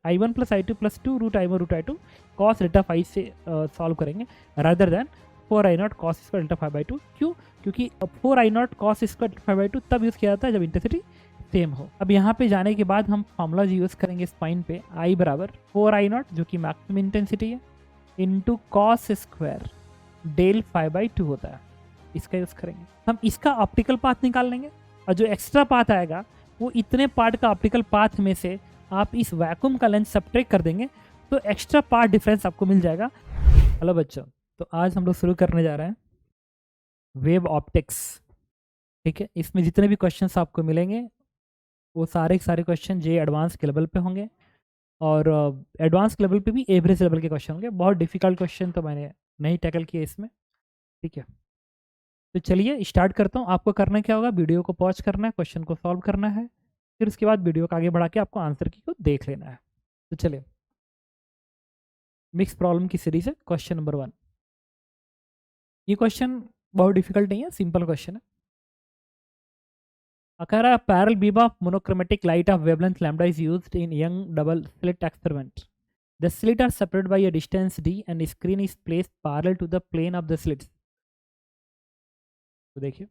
i1 plus I two plus two root I one root I two cos delta five से solve करेंगे rather than 4i0 cos square delta five by two. क्यों? क्योंकि 4i0 cos square delta five by two तब use किया जाता है जब intensity same हो। अब यहाँ पे जाने के बाद हम फॉर्मूला यूज़ करेंगे स्पाइन पे, i बराबर 4i0 जो कि मैक्सिमम इंटेंसिटी है into cos square del five by two होता है, इसका यूज़ करेंगे। हम इसका ऑप्टिकल पाथ निकाल लेंगे और जो एक्स्ट्रा पाथ आएगा वो इतने पार्ट का ऑप्टिकल पाथ में से आप इस वैक्यूम का लेंथ सब्ट्रैक्ट कर देंगे तो एक्स्ट्रा पार्ट डिफरेंस आपको मिल जाएगा। हेलो बच्चों, तो आज हम लोग शुरू करने जा रहे हैं वेव ऑप्टिक्स। ठीक है, इसमें जितने भी क्वेश्चंस आपको मिलेंगे वो सारे क्वेश्चन जे एडवांस के लेवल पे होंगे और एडवांस के लेवल पे भी एवरेज लेवल के क्वेश्चन होंगे। बहुत डिफिकल्ट क्वेश्चन तो मैंने नहीं टैकल किए इसमें। ठीक है, तो चलिए स्टार्ट करता हूँ। आपको करना क्या होगा, वीडियो को पॉज करना है, क्वेश्चन को सॉल्व करना है, फिर उसके बाद वीडियो को आगे बढ़ा के आपको आंसर की को देख लेना है। तो चलिए, मिक्स प्रॉब्लम की सीरीज है। Question number 1। ये क्वेश्चन बहुत डिफिकल्ट नहीं है, सिंपल क्वेश्चन है। A parallel beam of monochromatic light of wavelength lambda is used in young double slit experiment. The slits are separated by a distance d and screen is placed parallel to the plane of the slits. तो देखिए,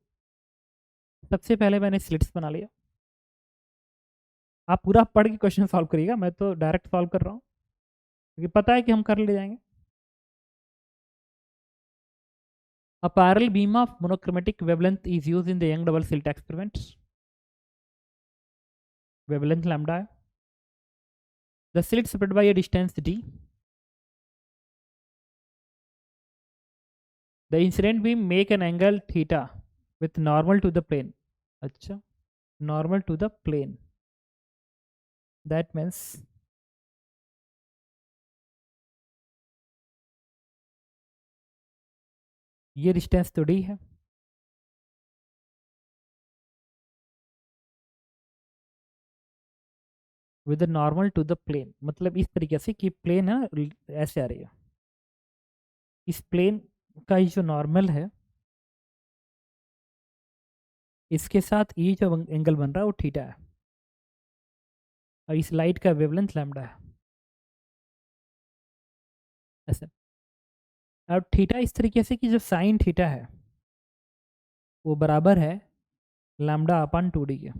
सबसे पहले मैंने slits बना लिया। आप पूरा पढ़ के क्वेश्चन सॉल्व करिएगा, मैं तो डायरेक्ट सॉल्व कर रहा हूँ क्योंकि पता है कि हम कर ले जाएंगे। A parallel beam of monochromatic wavelength is used in the young double slit experiment. Wavelength lambda है, the slit separated by a distance d. The incident beam make an angle theta with normal to the plane. अच्छा, normal to the plane. That means ये distance तो d है, with normal to the plane. मतलब इस तरीके से कि plane है ऐसे आ रही है, इस प्लेन का ये जो नॉर्मल है इसके साथ ये जो एंगल बन रहा है वो थीटा है और इस लाइट का वेवलेंथ लैम्डा है ऐसे। और थीटा इस तरीके से कि जो साइन थीटा है वो बराबर है लैम्डा अपन 2d के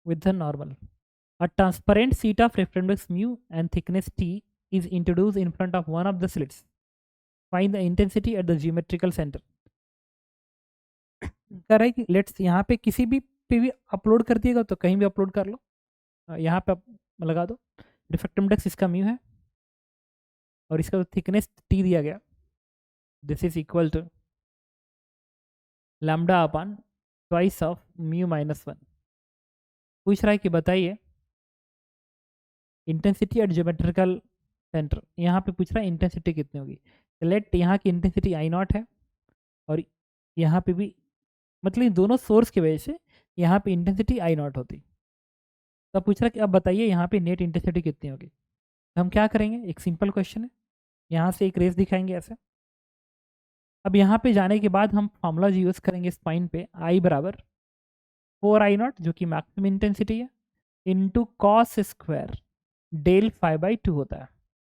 with the normal. A transparent sheet of reference mu and thickness t is introduced in front of one of the slits. Find the intensity at the geometrical center. कह रहा है कि let's यहाँ पे किसी भी upload कर दिएगा तो कहीं भी अपलोड कर लो, यहाँ पे लगा दो। रिफ्रैक्टिव इंडेक्स इसका म्यू है और इसका थिकनेस टी दिया गया, this is equal to lambda upon twice of mu minus 1। पूछ रहा है कि बताइए इंटेंसिटी एट ज्योमेट्रिकल सेंटर। यहाँ पे पूछ रहा है इंटेंसिटी कितनी होगी। लेट यहाँ की इंटेंसिटी I0 है और यहाँ पे भी, मतलब दोनों सोर्स की वजह से यहाँ पे इंटेंसिटी I0 होती। तो पूछ रहा है कि अब बताइए यहाँ पे नेट इंटेंसिटी कितनी होगी। तो हम क्या करेंगे, एक सिंपल क्वेश्चन है, यहाँ से एक रेस दिखाएंगे ऐसे। अब यहाँ पे जाने के बाद हम फॉर्मूला यूज़ करेंगे स्पाइन पे, I बराबर 4i0 जो कि मैक्सिमम इंटेंसिटी है into cos square del five by two होता है,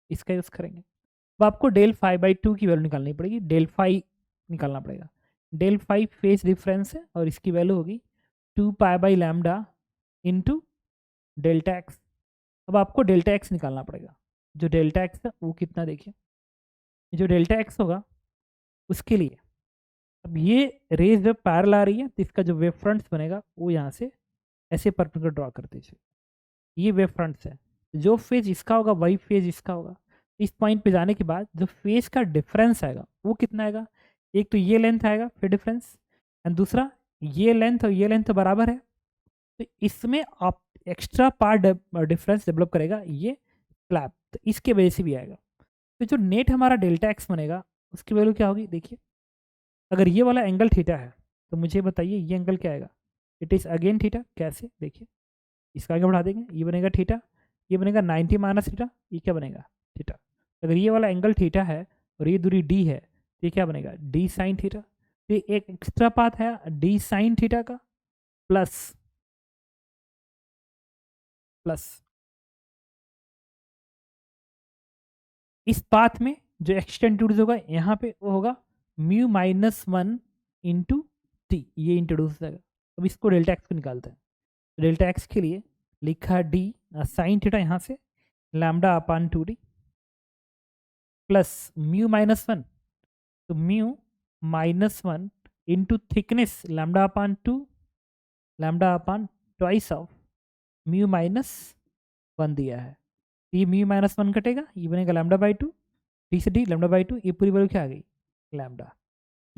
इसका यूज़ करेंगे। अब आपको डेल फाइव बाई टू की वैल्यू निकालनी पड़ेगी, डेल फाइव निकालना पड़ेगा। डेल फाइव फेस डिफरेंस है और इसकी वैल्यू होगी 2 pi by lambda into delta x. अब आपको डेल्टा एक्स निकालना पड़ेगा। जो डेल्टा एक्स है वो कितना, देखिए जो डेल्टा एक्स होगा उसके लिए, अब ये रेज जब पैरेलल आ रही है तो इसका जो वेव फ्रंट्स बनेगा वो यहाँ से ऐसे परपेंडिकुलर ड्रॉ कर दीजिए। ये वेव फ्रंट्स है, जो फेज इसका होगा वही फेज इसका होगा। इस पॉइंट पे जाने के बाद जो फेज का डिफरेंस आएगा वो कितना आएगा, एक तो ये लेंथ आएगा फिर डिफरेंस, एंड दूसरा ये लेंथ और ये लेंथ तो बराबर है, तो इसमें आप एक्स्ट्रा पार्ट डिफरेंस डेवलप करेगा ये स्लैब, तो इसके वजह से भी आएगा। तो जो नेट हमारा डेल्टा एक्स बनेगा उसकी वैल्यू क्या होगी, देखिए अगर ये वाला एंगल थीटा है तो मुझे बताइए ये एंगल क्या आएगा, इट इज़ अगेन थीटा। कैसे, देखिए इसका आगे बढ़ा देंगे, ये बनेगा थीटा, ये बनेगा 90 माइनस थीटा, ये क्या बनेगा थीटा। अगर ये वाला एंगल थीटा है और ये दूरी डी है तो ये क्या बनेगा डी साइन थीटा। तो एक एक्स्ट्रा पाथ है डी साइन थीटा का प्लस इस पाथ में जो एक्स्ट्रा इंट्रोड्यूस होगा यहाँ पे वो होगा μ-1 इंटू टी, ये इंट्रोड्यूस हो जाएगा। अब इसको डेल्टा एक्स को निकालते हैं। डेल्टा एक्स के लिए लिखा डी साइन थीटा यहाँ से लैम्डा अपान 2d प्लस μ-1, तो μ-1 into thickness lambda upon 2 lambda upon twice of μ-1 दिया है। ये μ-1 कटेगा, ये बनेगा लैम्डा बाई 2, डी से डी लैम्डा बाई 2, ये पूरी वैल्यू क्या आ गई लैम्डा।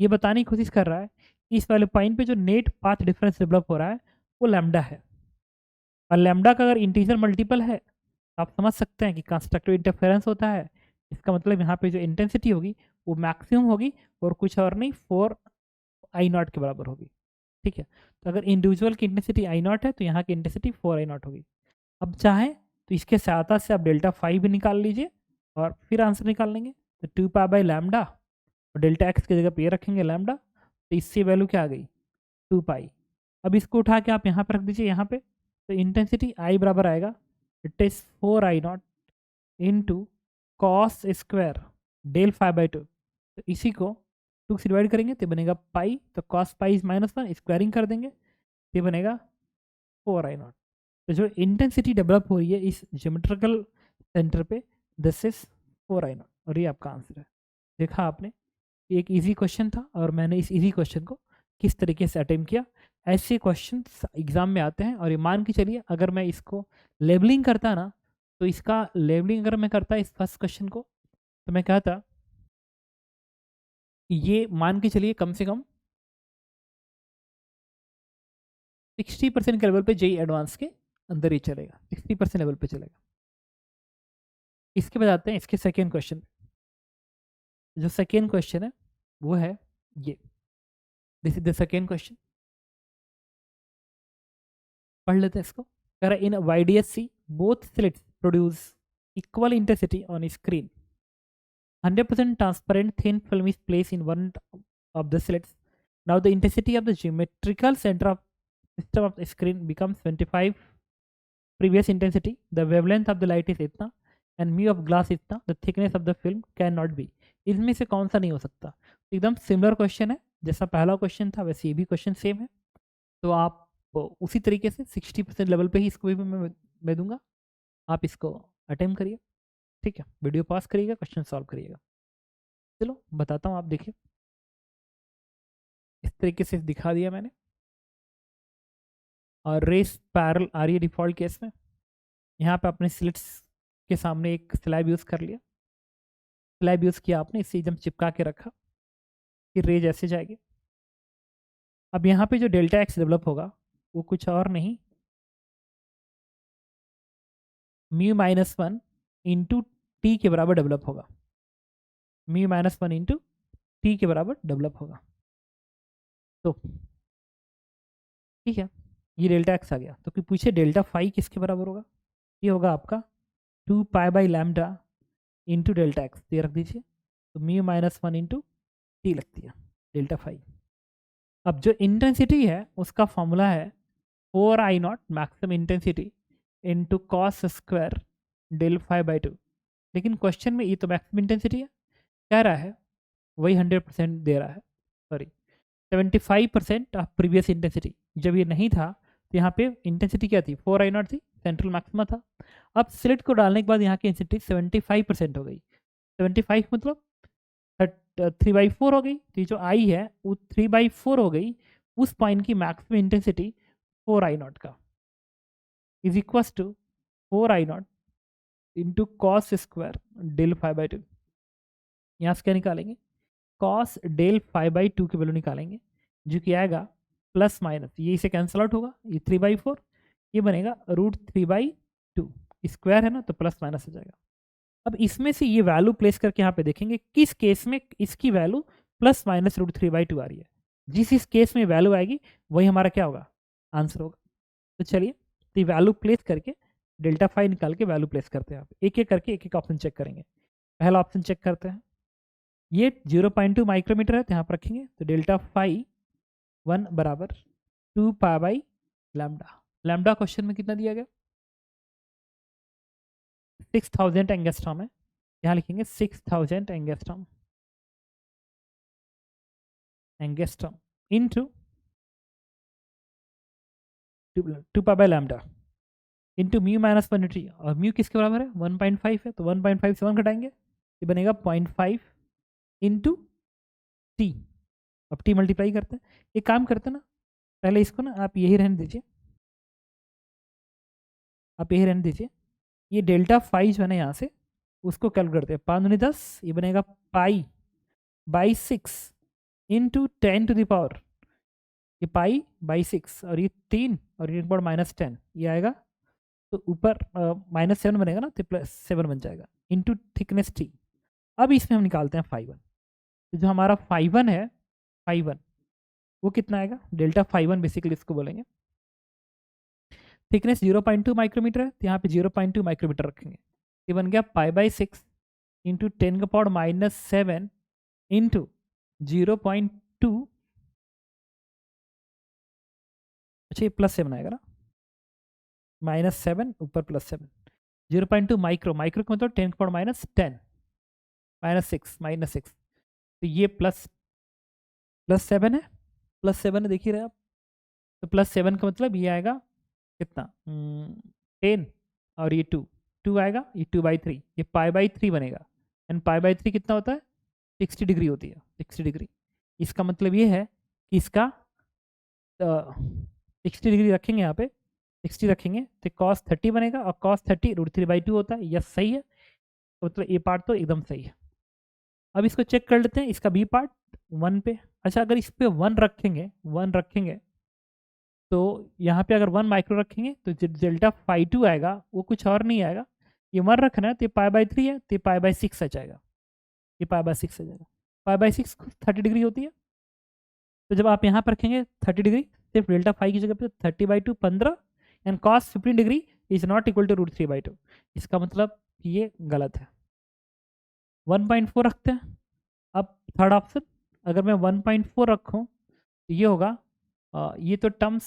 ये बताने की कोशिश कर रहा है कि इस वाले पॉइंट पे जो नेट पाथ डिफरेंस डेवलप हो रहा है वो लैम्डा है, और लैम्डा का अगर इंटीजर मल्टीपल है तो आप समझ सकते हैं कि कंस्ट्रक्टिव इंटरफेरेंस होता है। इसका मतलब यहाँ पे जो इंटेंसिटी होगी वो मैक्सिमम होगी और कुछ और नहीं 4I0 के बराबर होगी। ठीक है, तो अगर इंडिविजुअल की इंटेंसिटी I0 है तो यहाँ की इंटेंसिटी 4I0 होगी। अब चाहें तो इसके साथ से आप डेल्टा फाई भी निकाल लीजिए और फिर आंसर निकाल लेंगे। तो 2π लैम्डा और डेल्टा एक्स की जगह पे ये रखेंगे लैम्डा, तो इससे वैल्यू क्या आ गई 2π। अब इसको उठा के आप यहाँ पर रख दीजिए यहाँ पे, तो इंटेंसिटी आई बराबर आएगा it is 4I0 into cos square del phi by 2। तो इसी को 2 से डिवाइड करेंगे तो बनेगा पाई, तो कॉस पाई इज -1 स्क्वायरिंग कर देंगे तो बनेगा 4I0। तो जो इंटेंसिटी डेवलप हो रही है इस ज्योमेट्रिकल सेंटर पे दिस इज 4I0 और ये आपका आंसर है। देखा आपने, एक इजी क्वेश्चन था और मैंने इस इजी क्वेश्चन को किस तरीके से अटेम्प्ट किया। ऐसे क्वेश्चन एग्जाम में आते हैं और ये मान के चलिए अगर मैं इसको लेबलिंग करता ना, तो इसका लेबलिंग अगर मैं करता इस फर्स्ट क्वेश्चन को तो मैं कहता ये मान के चलिए कम से कम 60% के लेवल पे जेई एडवांस के अंदर ही चलेगा, 60% लेवल पे चलेगा। इसके बाद आते हैं इसके सेकेंड क्वेश्चन। जो सेकेंड क्वेश्चन है वो है ये, this is the second question. पढ़ लेते हैं इसको। कह रहा है इन YDSC both slits produce equal intensity on screen. 100% transparent thin film is placed in one of the slits. Now the intensity of the geometrical center of system of the screen becomes 25 previous intensity. The wavelength of the light is इतना and mu of glass इतना. The thickness of the film cannot be. इसमें से कौन सा नहीं हो सकता। एकदम सिमिलर क्वेश्चन है, जैसा पहला क्वेश्चन था वैसे ये भी क्वेश्चन सेम है। तो आप उसी तरीके से 60% लेवल पे ही इसको भी मैं दूंगा, आप इसको अटेम्प्ट करिए। ठीक है, वीडियो पॉज करिएगा, क्वेश्चन सॉल्व करिएगा। चलो बताता हूँ, आप देखिए इस तरीके से दिखा दिया मैंने, और रेस पैरल आ रही है डिफॉल्ट केस में। यहाँ पे अपने स्लिट्स के सामने एक स्लैब यूज़ कर लिया, स्लैब यूज़ किया आपने, इसे एकदम चिपका के रखा, फिर रेज ऐसे जाएगी। अब यहाँ पे जो डेल्टा एक्स डेवलप होगा वो कुछ और नहीं μ-1 इंटू टी के बराबर डेवलप होगा, μ-1 इंटू टी के बराबर डेवलप होगा। तो ठीक है, ये डेल्टा एक्स आ गया, तो फिर पूछे डेल्टा फाई किसके बराबर होगा। ये होगा आपका 2π लैम्डा इंटू डेल्टा एक्स, ये रख दीजिए, तो μ-1 इंटू टी लगती है डेल्टा फाई। अब जो इंटेंसिटी है उसका फॉर्मूला है 4I0 maximum intensity into cos square del phi by 2। लेकिन क्वेश्चन में ये तो मैक्सिमम इंटेंसिटी है, कह रहा है वही 100% दे रहा है, सॉरी 75% ऑफ प्रीवियस इंटेंसिटी। जब ये नहीं था तो यहाँ पे इंटेंसिटी क्या थी 4I0 थी, सेंट्रल मैक्सिमा था। अब स्लिट को डालने के बाद यहाँ की इंटेंसिटी 75% हो गई, 75 मतलब 3/4 हो गई, तो ये जो आई है वो 3/4 हो गई। उस पॉइंट की मैक्सिमम इंटेंसिटी 4I0 का is equal to 4I0 into cos square del phi by 2। यहाँ से क्या निकालेंगे, कॉस डेल फाई बाई 2 की वैल्यू निकालेंगे, जो कि आएगा प्लस माइनस, ये इसे कैंसिल आउट होगा, ये 3/4, ये बनेगा √3/2, स्क्वायर है ना तो प्लस माइनस हो जाएगा। अब इसमें से ये वैल्यू प्लेस करके यहाँ पे देखेंगे किस केस में इसकी वैल्यू प्लस माइनस √3/2 आ रही है। जिस केस में वैल्यू आएगी वही हमारा क्या होगा, आंसर होगा। तो चलिए, तो वैल्यू प्लेस करके डेल्टा फाई निकाल के वैल्यू प्लेस करते हैं। आप एक एक करके एक एक ऑप्शन चेक करेंगे। पहला ऑप्शन चेक करते हैं, ये 0.2 माइक्रोमीटर है तो यहाँ पर रखेंगे, तो डेल्टा फाई 1 बराबर 2π लैम्डा। लैम्डा क्वेश्चन में कितना दिया गया 6000 एंगस्ट्रॉम है, यहाँ लिखेंगे 6000 angstrom into 2 pi by lambda into mu minus 1/3 और म्यू किसके बराबर है 1.5 है तो 1.5 से 1 घटाएंगे ये बनेगा 0.5 इंटू टी। अब टी मल्टीप्लाई करते हैं एक काम करते हैं ना पहले इसको ना आप यही रहने दीजिए ये डेल्टा फाई जो है ना यहाँ से उसको कैलकुलेट करते हैं 5×10 ये बनेगा pi by 6 into 10 to the power ये पाई बाई 6 और ये 3 और ये पावर -10 ये आएगा तो ऊपर -7 बनेगा ना तो +7 बन जाएगा इंटू थिकनेस टी। अब इसमें हम निकालते हैं फाई 1 तो जो हमारा फाई 1 है फाई 1 वो कितना आएगा डेल्टा फाई 1 बेसिकली इसको बोलेंगे थिकनेस 0.2 माइक्रोमीटर है तो यहाँ पे 0.2 माइक्रोमीटर रखेंगे ये बन गया पाई बाई 6 इंटू 10 का पावर -7 इंटू 0.2 अच्छा ये +7 आएगा ना -7 ऊपर +7 0.2 माइक्रो का मतलब 10 का पावर -10 -6 तो ये +7 है +7 है देख ही रहे आप तो +7 का मतलब ये आएगा कितना 10 और ये 2 आएगा ये 2/3 ये पाई/3 बनेगा एंड पाई/3 कितना होता है 60 डिग्री होती है 60 डिग्री इसका मतलब ये है कि इसका 60 डिग्री रखेंगे यहाँ पे 60 रखेंगे तो cos 30 बनेगा और cos 30 √3/2 होता है यस सही है तो मतलब ये पार्ट तो एकदम सही है। अब इसको चेक कर लेते हैं इसका बी पार्ट 1 पे अच्छा अगर इस पे 1 रखेंगे तो यहाँ पे अगर 1 माइक्रो रखेंगे तो डेल्टा फाई 2 आएगा वो कुछ और नहीं आएगा ये 1 रखना है तो ये पाई/3 है तो ये पाई/6 आ जाएगा ये पाई/6 आ जाएगा पाई/6 30 डिग्री होती है तो जब आप यहाँ पर रखेंगे 30 डिग्री सिर्फ डेल्टा फाई की जगह पे 30/2 15 and cos 15 degree is not equal to √3/2 इसका मतलब ये गलत है 1.4 रखते हैं। अब थर्ड ऑप्शन अगर मैं 1.4 रखूँ तो ये होगा ये तो टर्म्स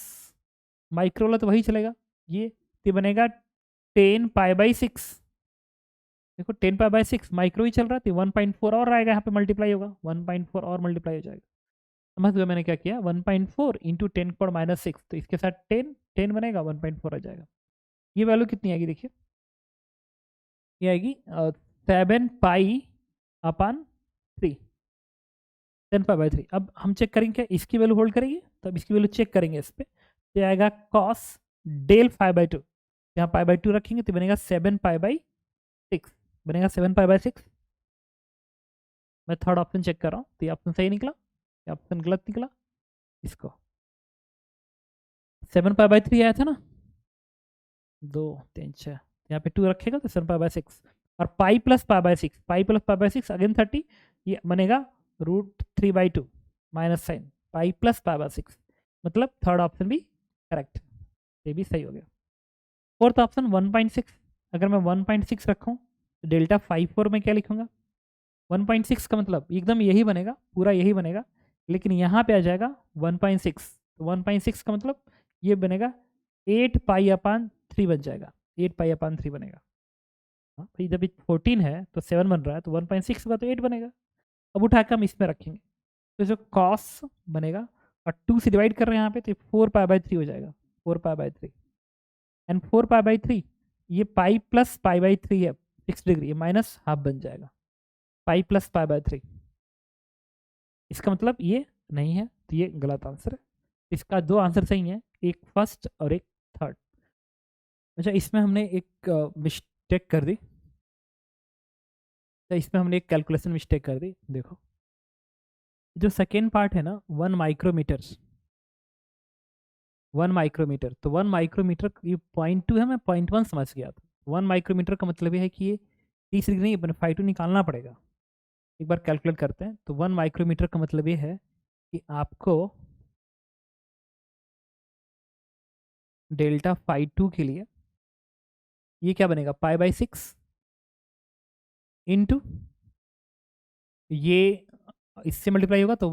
माइक्रो वाला तो वही चलेगा ये बनेगा 10 पाई/6 देखो 10 पाई/6 माइक्रो ही चल रहा है 1.4 और आएगा यहाँ पे मल्टीप्लाई होगा 1.4 और मल्टीप्लाई हो जाएगा समझ गए मैंने क्या किया 1.4 इंटू 10 पावर -6 तो इसके साथ 10 बनेगा 1.4 आ जाएगा ये वैल्यू कितनी आएगी देखिए ये आएगी 7 पाई अपान 3 10 पाई/3 अब हम चेक करेंगे क्या इसकी वैल्यू होल्ड करेगी तो अब इसकी वैल्यू चेक करेंगे इस पर तो आएगा cos डेल फाई/2 यहाँ पाई/2 रखेंगे तो बनेगा 7 पाई/6 बनेगा 7 पाई/6 मैं थर्ड ऑप्शन चेक कर रहा हूँ तो ये ऑप्शन सही निकला ये ऑप्शन गलत निकला इसको 7 पाई/3 आया था ना 2 3 6 यहाँ पे 2 रखेगा तो 7 पाई/6 और पाई प्लस पाई/6 अगेन 30 ये बनेगा √3/2 माइनस साइन पाई प्लस पाई/6 मतलब थर्ड ऑप्शन भी करेक्ट ये भी सही हो गया। फोर्थ ऑप्शन 1.6 अगर मैं 1.6 रखूँ तो डेल्टा फाई 4 में क्या लिखूंगा 1.6 का मतलब एकदम यही बनेगा पूरा यही बनेगा लेकिन यहाँ पे आ जाएगा 1.6 तो 1.6 का मतलब ये बनेगा 8 पाई अपान 3 बन जाएगा 8 पाई अपान 3 बनेगा हाँ भाई जब 14 है तो 7 बन रहा है तो 1.6 होगा तो 8 बनेगा। अब उठा के हम इसमें रखेंगे तो जो कॉस बनेगा और 2 से डिवाइड कर रहे हैं यहाँ पे तो 4 पाई/3 हो जाएगा 4 पाई/3 एंड 4 पाई/3 ये पाई प्लस पाई/3 है 6 डिग्री ये माइनस हाफ बन जाएगा पाई प्लस पाई/3 इसका मतलब ये नहीं है तो ये गलत आंसर है। इसका 2 आंसर सही है एक फर्स्ट और एक थर्ड। अच्छा इसमें हमने एक मिस्टेक कर दी तो इसमें हमने एक कैलकुलेशन मिस्टेक कर दी देखो जो सेकेंड पार्ट है ना 1 माइक्रोमीटर तो 1 माइक्रोमीटर ये 0.2 है मैं 0.1 समझ गया था 1 माइक्रोमीटर का मतलब ये है कि ये 30 डिग्री नहीं अपने फाई 2 निकालना पड़ेगा एक बार कैलकुलेट करते हैं तो 1 माइक्रोमीटर का मतलब ये है कि आपको डेल्टा फाई 2 के लिए ये क्या बनेगा पाई/6 इंटू ये इससे मल्टीप्लाई होगा तो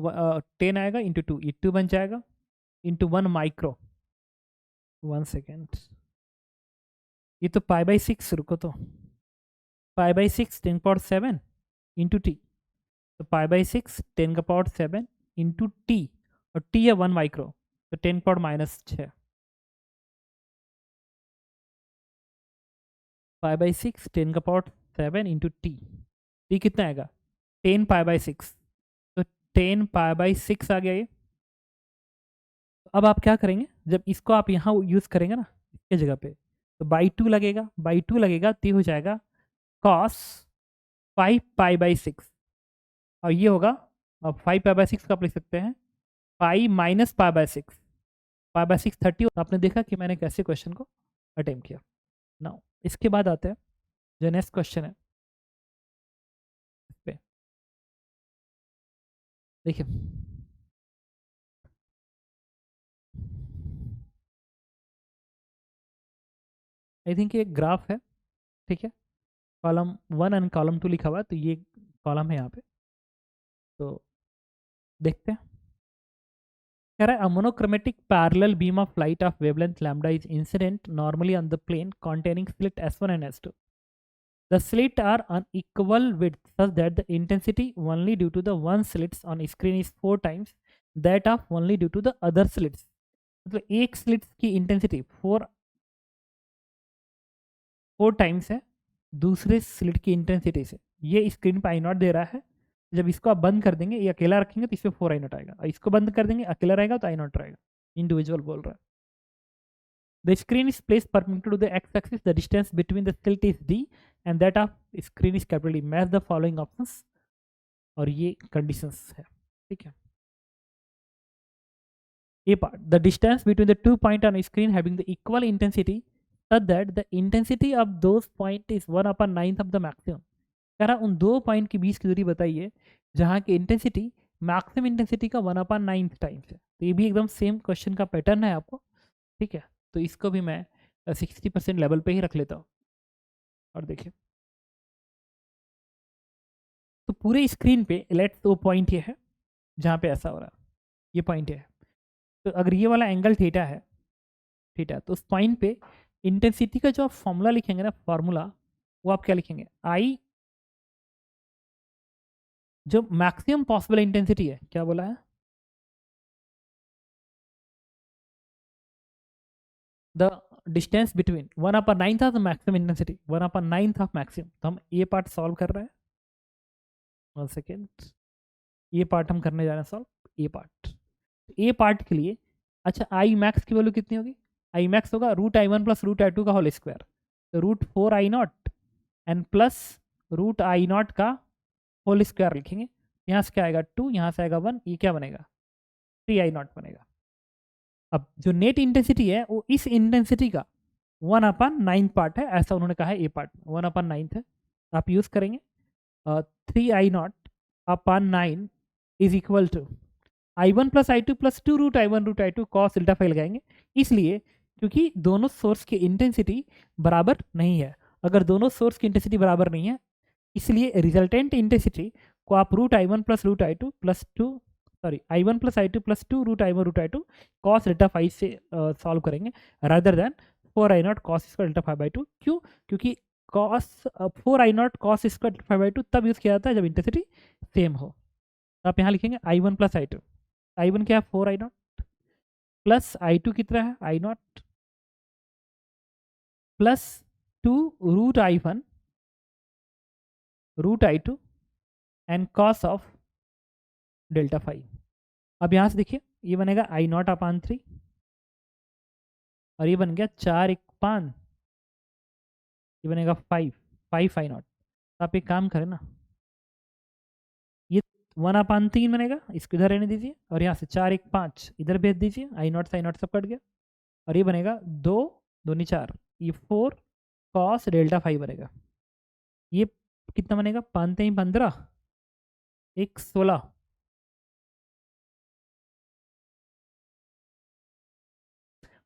10 आएगा इंटू 2 ये 2 बन जाएगा इंटू 1 माइक्रो 1 सेकेंड ये तो पाई/6 रुको तो पाई बाई 6 10 पावर 7 इंटू टी, तो पाई बाई 6 10 का पावर 7 इंटू टी, और टी है 1 माइक्रो, तो 10 पावर माइनस 6, पाई बाई 6 10 का पावर 7 इंटू टी कितना आएगा 10 पाई बाई 6, तो 10 पाई बाई 6 आ गया ये। अब आप क्या करेंगे, जब इसको आप यहाँ यूज़ करेंगे ना इसके जगह पे, तो बाई 2 लगेगा, बाई 2 लगेगा तो हो जाएगा कॉस 5 पाई बाई 6, और ये होगा, अब 5 पाई बाई 6 का आप लिख सकते हैं pi minus pi by 6, pi by 6 30। आपने देखा कि मैंने कैसे क्वेश्चन को अटेम्प्ट किया। नाउ इसके बाद आते हैं जो नेक्स्ट क्वेश्चन है इस पे, देखिए आई थिंक ये ग्राफ है, ठीक है, कॉलम 1 एंड कॉलम 2 लिखा हुआ है, तो ये कॉलम है यहाँ पे, तो देखते हैं। कह रहा है a monochromatic parallel beam of light of wavelength lambda is incident normally on the plane containing slit S1 and S2. The slits are on equal width such that the intensity only due to the one slits on screen is 4 times that of only due to the other slits. मतलब एक slits की intensity 4 times है दूसरे slit की intensity से। ये screen पर आई not they रहा है, जब इसको आप बंद कर देंगे, ये अकेला रखेंगे तो इसमें 4 आई नॉट आएगा, और इसको बंद कर देंगे अकेला रहेगा तो आई नॉट रहेगा, इंडिविजुअल बोल रहा है। The screen is placed perpendicular to the x-axis. The distance between the slit is d, and that of screen is capital D. Match the following options, और ये conditions है, ठीक है। A part, the distance between the 2 points on a screen having the equal intensity such that the intensity of those point is 1/9 of the maximum। कह रहा उन 2 point के बीच की दूरी बताइए जहाँ की इंटेंसिटी मैक्सिमम इंटेंसिटी का 1/9 टाइम्स है। तो ये भी एकदम सेम क्वेश्चन का पैटर्न है आपको, ठीक है। तो इसको भी मैं 60% लेवल पे ही रख लेता हूँ, और देखिए तो पूरे स्क्रीन पे लेट्स वो पॉइंट ये है जहाँ पे ऐसा हो रहा है, ये पॉइंट है। तो अगर ये वाला एंगल थीटा है, थीटा, तो उस पॉइंट पे इंटेंसिटी का जो आप फॉर्मूला लिखेंगे ना, फॉर्मूला, वो आप क्या लिखेंगे, आई, जो मैक्सिमम पॉसिबल इंटेंसिटी है, क्या बोला है, द डिस्टेंस बिटवीन 1/9 था, तो मैक्सिमम इंटेंसिटी 1/9 था मैक्सिमम। तो हम ये पार्ट सॉल्व कर रहे हैं, 1 सेकेंड, ये पार्ट हम करने जा रहे हैं सॉल्व, ये पार्ट। ए पार्ट के लिए, अच्छा आई मैक्स की वैल्यू कितनी होगी, आई मैक्स होगा √I1 प्लस √I2 का होल स्क्वायर, तो √4I0 एंड प्लस √I0 का होल स्क्वायर लिखेंगे। यहाँ से क्या आएगा 2, यहाँ से आएगा 1, ये क्या बनेगा 3I0 बनेगा। अब जो नेट इंटेंसिटी है वो इस इंटेंसिटी का 1/9 पार्ट है, ऐसा उन्होंने कहा है, ए पार्ट 1/9 है, आप यूज करेंगे 3I0/9 is equal to I1 plus I2 plus 2 √I1 √I2 cos delta five लगाएंगे, इसलिए क्योंकि दोनों सोर्स की इंटेंसिटी बराबर नहीं है। अगर दोनों सोर्स की इंटेंसिटी बराबर नहीं है, इसलिए रिजल्टेंट इंटेंसिटी को आप √I1 plus √I2 plus 2, sorry I1 plus I2 plus 2 √I1 √I2 cos delta five से सॉल्व करेंगे, rather than 4I0 cos square delta 5/2। क्यों, क्योंकि cos 4I0 cos square delta 5/2 तब यूज़ किया जाता है जब इंटेंसिटी सेम हो। तो आप यहाँ लिखेंगे I1 प्लस I2, I1 क्या है 4I0 प्लस I2 कितना है I0 plus 2 √I1 √I2 and cos of delta 5। अब यहाँ से देखिए ये बनेगा I0/3, और ये बन गया 4 1 5, ये बनेगा 5 I0। तो आप एक काम करें ना, ये 1/3 बनेगा, इसको इधर रहने दीजिए, और यहाँ से 4 1 5 इधर भेज दीजिए, I0 से I0 सब कट गया, और ये बनेगा 2 2 4, ये 4 कॉस डेल्टा 5 बनेगा। ये कितना बनेगा 5 3 15, 1 16,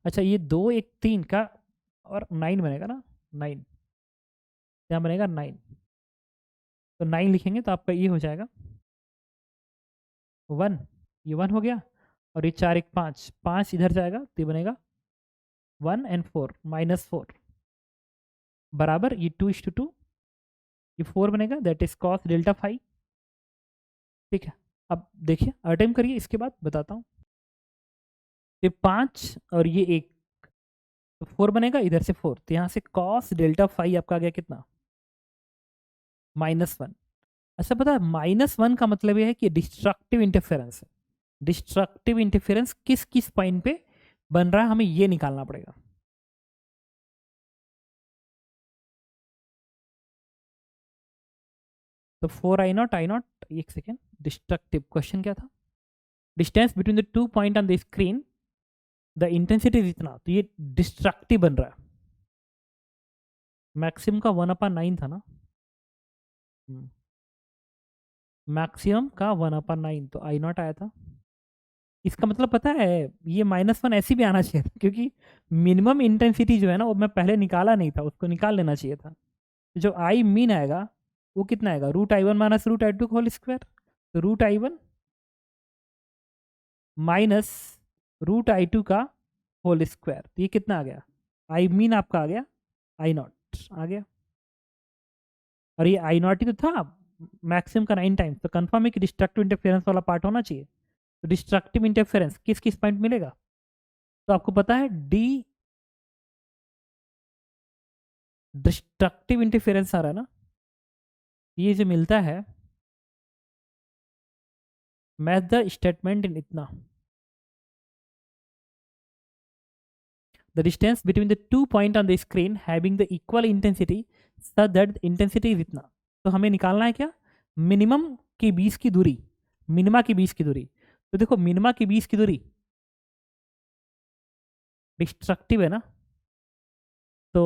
अच्छा ये 2 1 3 का और 9 बनेगा ना, 9 यहाँ बनेगा 9, तो 9 लिखेंगे तो आपका ये हो जाएगा 1, ये 1 हो गया, और ये 4 1 5 5 इधर जाएगा तो ये बनेगा 1 एंड 4 -4 बराबर ये 2:2 ये 4 बनेगा, that is cos delta phi. ठीक है, अब देखिए अटेम्प्ट करिए, इसके बाद बताता हूँ। ये 5 और ये 1, तो 4 बनेगा, इधर से 4, तो यहाँ से कॉस डेल्टा फाई आपका आ गया कितना, -1। अच्छा पता है -1 का मतलब ये है कि डिस्ट्रक्टिव इंटरफेरेंस है। डिस्ट्रक्टिव इंटरफेरेंस किस किस पॉइंट पे बन रहा है, हमें ये निकालना पड़ेगा। तो 4 I0, एक सेकेंड, डिस्ट्रक्टिव क्वेश्चन क्या था, distance between the 2 point on the screen the intensity is इतना, तो ये डिस्ट्रक्टिव बन रहा है। मैक्सिमम का 1/9 था ना, मैक्सिमम का 1/9, तो I0 आया था। इसका मतलब पता है, ये -1 ऐसे भी आना चाहिए था, क्योंकि मिनिमम इंटेंसिटी जो है ना वो मैं पहले निकाला नहीं था, उसको निकाल लेना चाहिए था। जो आई मीन आएगा वो कितना आएगा, √I1 minus √I2 whole square, तो √I1 माइनस √I2 का होल स्क्वायर, तो ये कितना आ गया, आई मीन आपका आ गया I0 आ गया, और ये I0 ही तो था मैक्सिमम का 9 टाइम्स, तो कंफर्म है कि डिस्ट्रक्टिव इंटरफेरेंस वाला पार्ट होना चाहिए। तो डिस्ट्रक्टिव इंटरफेरेंस किस किस पॉइंट मिलेगा, तो आपको पता है डी डिस्ट्रक्टिव इंटरफेरेंस आ रहा है ना, ये जो मिलता है, मैच द स्टेटमेंट इन इतना, the distance between the 2 point on the screen having the equal intensity such that the intensity is इतना। तो हमें निकालना है क्या, मिनिमम के बीच की दूरी, मिनिमा के बीच की दूरी। तो देखो मिनिमा के बीच की दूरी डिस्ट्रक्टिव है ना, तो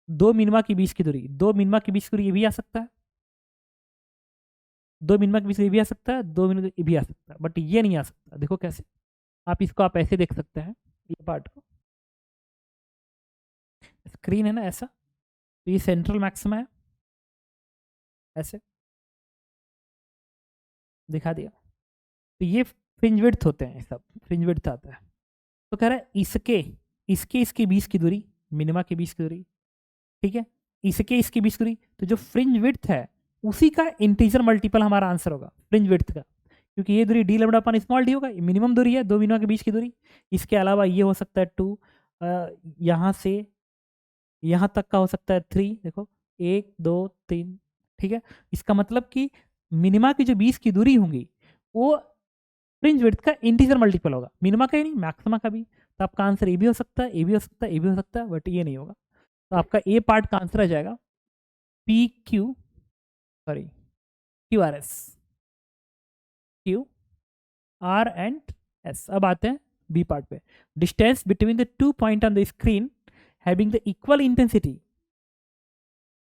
दो मिनिमा के बीच की दूरी, दो मिनिमा के बीच की दूरी ये भी आ सकता है, दो मिनिमा के बीच ये भी आ सकता है, दो मिनिमा ये भी आ सकता है, बट ये नहीं आ सकता। देखो कैसे, आप इसको आप ऐसे देख सकते हैं, ये पार्ट को, स्क्रीन है ना ऐसा, तो ये सेंट्रल मैक्सिमा है, ऐसे दिखा दिया, तो ये फ्रिंज विड्थ होते हैं, सब फ्रिंज विड्थ आता है। तो कह रहा है इसके इसके इसके बीच की दूरी, मिनिमा के बीच की दूरी, ठीक है, इसके इसके बीच की दूरी, तो जो फ्रिंज विड्थ है उसी का इंटीजर मल्टीपल हमारा आंसर होगा फ्रिंज विड्थ का, क्योंकि ये दूरी डी लैम्डा अपन स्मॉल डी होगा, मिनिमम दूरी है दो मिनिमा के बीच की दूरी। इसके अलावा ये हो सकता है 2, यहाँ से यहाँ तक का हो सकता है 3, देखो 1 2 3, ठीक है। इसका मतलब कि मिनिमा की जो बीच की दूरी होंगी वो फ्रिंज विड्थ का इंटीजर मल्टीपल होगा, मिनिमा का ही नहीं मैक्सिमा का भी। तो आपका आंसर ए भी हो सकता है, ए भी हो सकता है, ए भी हो सकता है, बट ये नहीं होगा। तो आपका ए पार्ट का आंसर आ जाएगा क्यू आर एंड एस। अब आते हैं बी पार्ट पे, distance between the 2 point on the screen having the equal intensity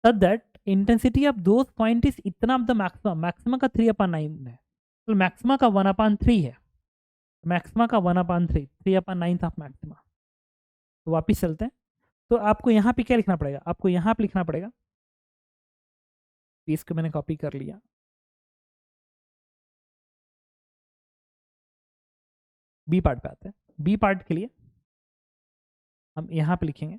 such that intensity of those point is इतना ऑफ द मैक्सिमम, मैक्सिमम का 3/9 है, तो मैक्सिमा का 1/3 है, मैक्सिमा का 1/3, 3/9 ऑफ मैक्सिमा। तो वापिस चलते हैं, तो आपको यहाँ पे क्या लिखना पड़ेगा, आपको यहाँ पे लिखना पड़ेगा, इसको मैंने कॉपी कर लिया, बी पार्ट पे आते हैं। बी पार्ट के लिए हम यहाँ पे लिखेंगे,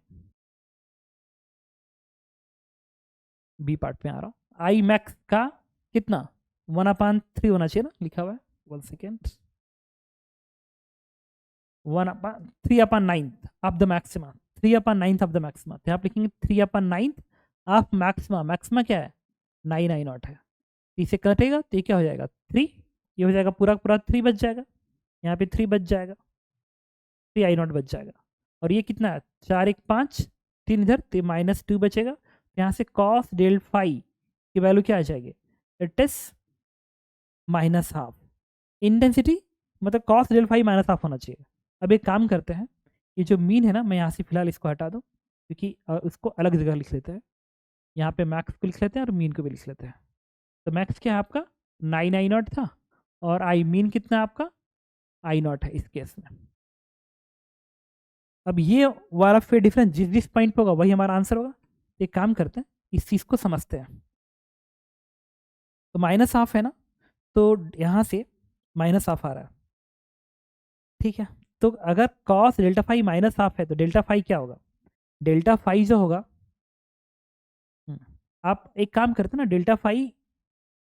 बी पार्ट पे आ रहा हूँ, आई मैक्स का कितना 1/3 होना चाहिए ना, लिखा हुआ है, 1 second, 3/9 of the maxima, 3/9 of the maxima, तो आप लिखेंगे 3/9 ऑफ मैक्सिमा, मैक्सिमा क्या है 9I0 है, इसे कटेगा तो ये क्या हो जाएगा 3, ये हो जाएगा पूरा पूरा 3 बच जाएगा, यहाँ पे 3 बच जाएगा, 3I0 बच जाएगा, और ये कितना है 4 1 5, 3 इधर, तो -2 बचेगा, यहाँ से कॉस डेल फाई की वैल्यू क्या आ जाएगी, इट इज -12 इंटेंसिटी, मतलब कॉस डेल फाई -12 होना चाहिए। अब एक काम करते हैं, ये जो मीन है ना, मैं यहाँ से फिलहाल इसको हटा दूँ, क्योंकि उसको अलग जगह लिख लेते हैं, यहाँ पे मैक्स को लिख लेते हैं और मीन को भी लिख लेते हैं। तो मैक्स क्या है आपका 9I0 था, और आई मीन कितना आपका I0 है इस केस में। अब ये वाला फिर डिफरेंस जिस जिस पॉइंट पे होगा वही हमारा आंसर होगा। एक काम करते हैं, इस चीज़ को समझते हैं। तो -12 है ना, तो यहाँ से -12 आ रहा है, ठीक है। तो अगर कॉस डेल्टा फाई -12 है तो डेल्टा फाई क्या होगा, डेल्टा फाई जो होगा आप एक काम करते हैं ना, डेल्टा फाई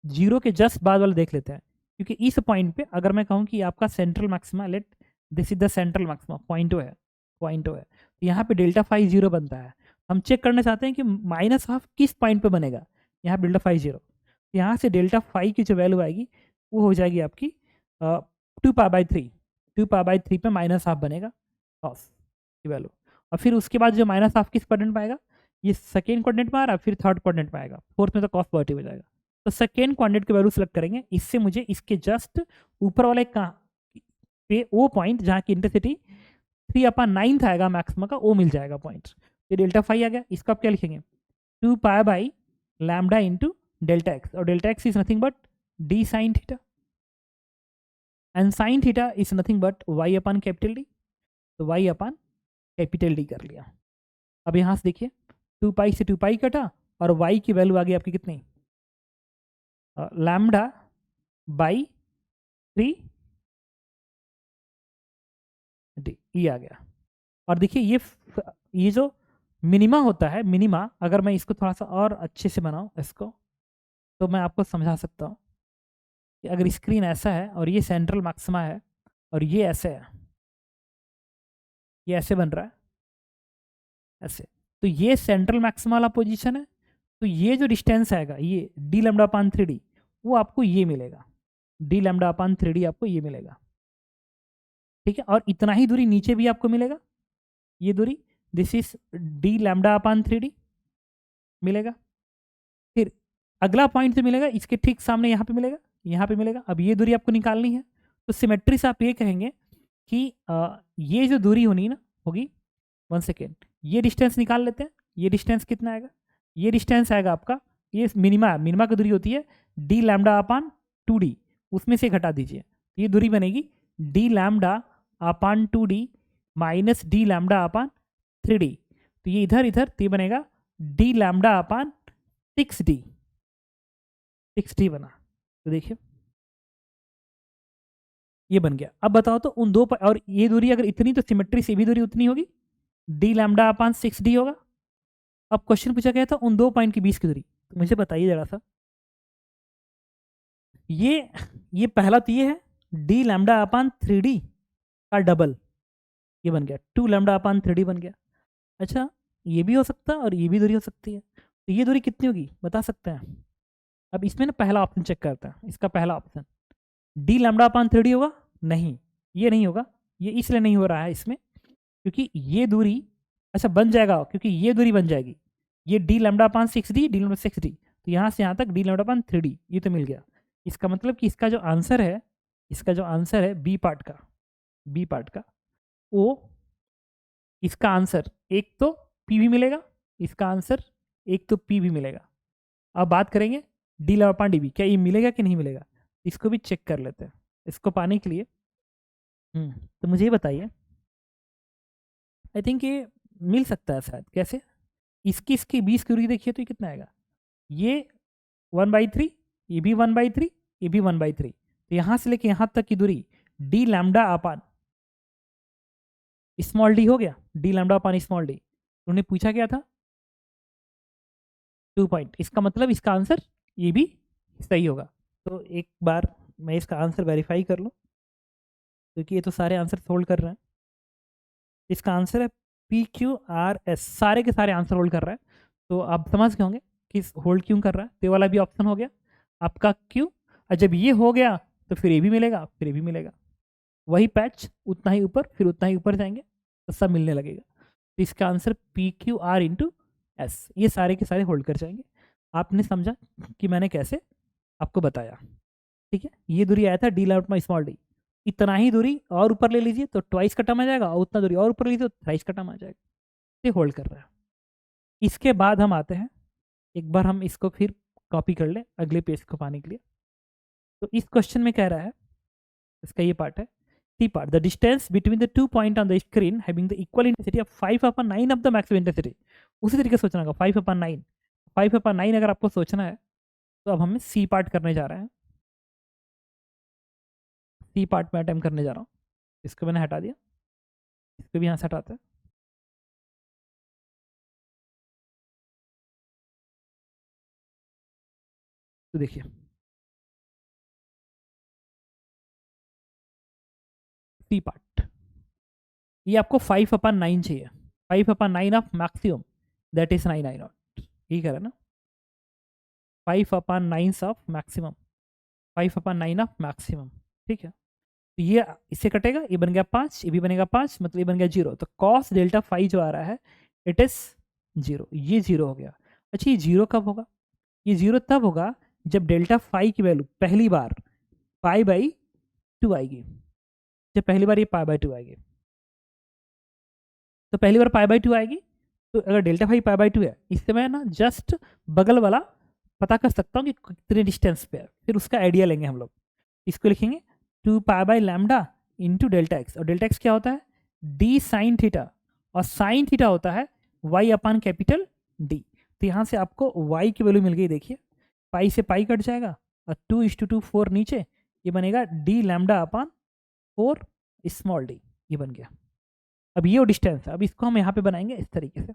0 के जस्ट बाद वाला देख लेते हैं, क्योंकि इस पॉइंट पे अगर मैं कहूँ कि आपका central maxima, let this is the central maxima, point O है, तो यहाँ पे डेल्टा फाई 0 बनता है। हम चेक करना चाहते हैं कि माइनस हाफ किस पॉइंट पे बनेगा, यहाँ पे डेल्टा फाई 0, यहाँ से डेल्टा फाई की जो वैल्यू आएगी वो हो जाएगी आपकी 2π/3, 2π/3 पे माइनस हाफ बनेगा कॉस की वैल्यू। और फिर उसके बाद जो माइनस हाफ किस क्वाड्रेंट में आएगा, ये सेकेंड क्वाड्रेंट में आ रहा है, फिर थर्ड क्वाड्रेंट में आएगा, फोर्थ में तो कॉस पॉजिटिव हो जाएगा। तो सेकेंड क्वाड्रेंट की वैल्यू सेलेक्ट करेंगे, इससे मुझे इसके जस्ट ऊपर वाले पे वो पॉइंट जहाँ की इंटेंसिटी 3/9 आएगा मैक्सिमम का, वो मिल जाएगा पॉइंट। ये डेल्टा फाई आ गया, इसका आप क्या लिखेंगे, 2π/λ इंटू डेल्टा एक्स, और delta x is nothing but D sine theta, and sine theta is nothing but y/कैपिटल डी, तो y/कैपिटल डी कर लिया। अब यहाँ से देखिए 2π से 2π कटा, और y की वैल्यू आ गई आपकी कितनी, λ/3 डी, ये आ गया। और देखिए ये जो मिनिमा होता है, मिनिमा अगर मैं इसको थोड़ा सा और अच्छे से बनाऊं इसको, तो मैं आपको समझा सकता हूँ कि अगर स्क्रीन ऐसा है और ये सेंट्रल मैक्सिमा है और ये ऐसे है, ये ऐसे बन रहा है ऐसे, तो ये सेंट्रल मैक्सिमा वाला पोजीशन है, तो ये जो डिस्टेंस आएगा ये d λ/3d, वो आपको ये मिलेगा, d λ/3d आपको ये मिलेगा, ठीक है। और इतना ही दूरी नीचे भी आपको मिलेगा, ये दूरी, दिस इज d λ/3d मिलेगा। फिर अगला पॉइंट जो मिलेगा इसके ठीक सामने यहाँ पे मिलेगा, यहाँ पे मिलेगा। अब ये दूरी आपको निकालनी है, तो सिमेट्री से आप ये कहेंगे कि ये जो दूरी होगी 1 सेकेंड, ये डिस्टेंस निकाल लेते हैं। ये डिस्टेंस कितना आएगा, ये डिस्टेंस आएगा आपका, ये मिनिमा की दूरी होती है d λ/2d, उसमें से घटा दीजिए, ये दूरी बनेगी d λ/2d minus d λ/3d, तो ये इधर इधर तो ये बनेगा d λ/6d, 6d बना। तो देखिए ये बन गया। अब बताओ तो उन दो और ये दूरी अगर इतनी, तो सिमेट्री से भी दूरी उतनी होगी, d λ/6d होगा। अब क्वेश्चन पूछा गया था उन दो पॉइंट के बीच की दूरी, तो मुझे बताइए जरा सा, ये पहला तो ये है d λ/3d का डबल, ये बन गया 2λ/3d बन गया। अच्छा, ये भी हो सकता है और ये भी दूरी हो सकती है, तो ये दूरी कितनी होगी बता सकते हैं। अब इसमें ना पहला ऑप्शन चेक करते हैं, इसका पहला ऑप्शन d λ/3d होगा, नहीं ये नहीं होगा, ये इसलिए नहीं हो रहा है इसमें क्योंकि ये दूरी, अच्छा बन जाएगा क्योंकि ये दूरी बन जाएगी, ये d λ/6d, तो यहाँ से यहाँ तक d λ/3d, ये तो मिल गया। इसका मतलब कि इसका जो आंसर है बी पार्ट का वो, इसका आंसर एक तो पी भी मिलेगा, इसका आंसर एक तो पी भी मिलेगा। अब बात करेंगे d λ/db, क्या ये मिलेगा कि नहीं मिलेगा, इसको भी चेक कर लेते हैं। इसको पाने के लिए तो मुझे ये बताइए, आई थिंक ये मिल सकता है शायद, कैसे, इसकी 20 की दूरी देखिए तो ये कितना आएगा, ये 1/3, ये भी 1/3, ये भी 1/3, तो यहाँ से लेके यहाँ तक की दूरी d λ/, स्मॉल डी हो गया, d λ/स्मॉल डी। उन्होंने पूछा क्या था 2 पॉइंट, इसका मतलब इसका आंसर ये भी सही होगा। तो एक बार मैं इसका आंसर वेरीफाई कर लूँ, क्योंकि ये तो सारे आंसर होल्ड कर रहे हैं। इसका आंसर है PQRS, सारे के सारे आंसर होल्ड कर रहा है। तो आप समझ गए होंगे कि होल्ड क्यों कर रहा है, तो वाला भी ऑप्शन हो गया आपका क्यू, और जब ये हो गया तो फिर ये भी मिलेगा, फिर ये भी मिलेगा, वही पैच उतना ही ऊपर, फिर उतना ही ऊपर जाएंगे तो सब मिलने लगेगा। तो इसका आंसर PQR/S, ये सारे के सारे होल्ड कर जाएंगे। आपने समझा कि मैंने कैसे आपको बताया, ठीक है। ये दूरी आया था d λ/स्मॉल डी, इतना ही दूरी और ऊपर ले लीजिए तो ट्वाइस का टर्म आ जाएगा, और उतना दूरी और ऊपर लीजिए तो थ्राइस का टर्म आ जाएगा। ये होल्ड कर रहा है। इसके बाद हम आते हैं, एक बार हम इसको फिर कॉपी कर लें अगले पेज को पाने के लिए। तो इस क्वेश्चन में कह रहा है, इसका ये पार्ट है, C part, the distance between the 2 point on the screen having the equal intensity of 5/9 of the maximum intensity. उसी तरीके से सोचना होगा, 5/9 अगर आपको सोचना है तो अब हमें सी पार्ट करने जा रहे हैं। सी पार्ट में अटेम्प्ट करने जा रहा हूँ, इसको मैंने हटा दिया, इसको भी यहाँ से हटाते हैं। तो देखिए सी पार्ट, ये आपको 5/9 चाहिए, 5/9 of maximum, that is 9 I not, यही कह रहा है ना, 5/9 ऑफ मैक्सिमम, 5/9 ऑफ मैक्सिमम, ठीक है। तो ये इससे कटेगा, ये बन गया 5, ये भी बनेगा 5, मतलब ये बन गया 0। तो कॉस डेल्टा फाई जो आ रहा है इट इज 0, ये 0 हो गया। अच्छा ये 0 कब होगा? ये 0 तब होगा जब डेल्टा फाई की वैल्यू पहली बार π/2 आएगी, जब पहली बार ये π/2 आएगी। तो पहली बार π/2 आएगी, तो अगर डेल्टा फाई π/2 है, इससे मैं ना जस्ट बगल वाला पता कर सकता हूँ कि कितने डिस्टेंस पे है, फिर उसका आइडिया लेंगे हम लोग। इसको लिखेंगे 2π/λ इंटू डेल्टा एक्स, और डेल्टा एक्स क्या होता है? डी साइन थीटा, और साइन थीटा होता है y/कैपिटल डी। तो यहाँ से आपको y की वैल्यू मिल गई, देखिए पाई से पाई कट जाएगा, और 2:2 4 नीचे, ये बनेगा d λ/4 स्मॉल डी, ये बन गया। अब ये वो डिस्टेंस है, अब इसको हम यहाँ पे बनाएंगे इस तरीके से,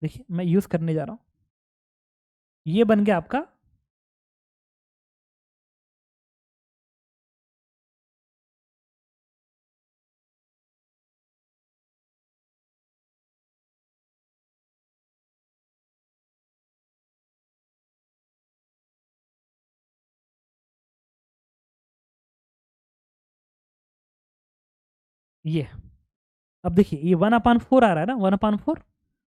देखिए मैं यूज़ करने जा रहा हूँ, ये बन गया आपका ये। अब देखिए ये 1/4 आ रहा है ना, 1/4,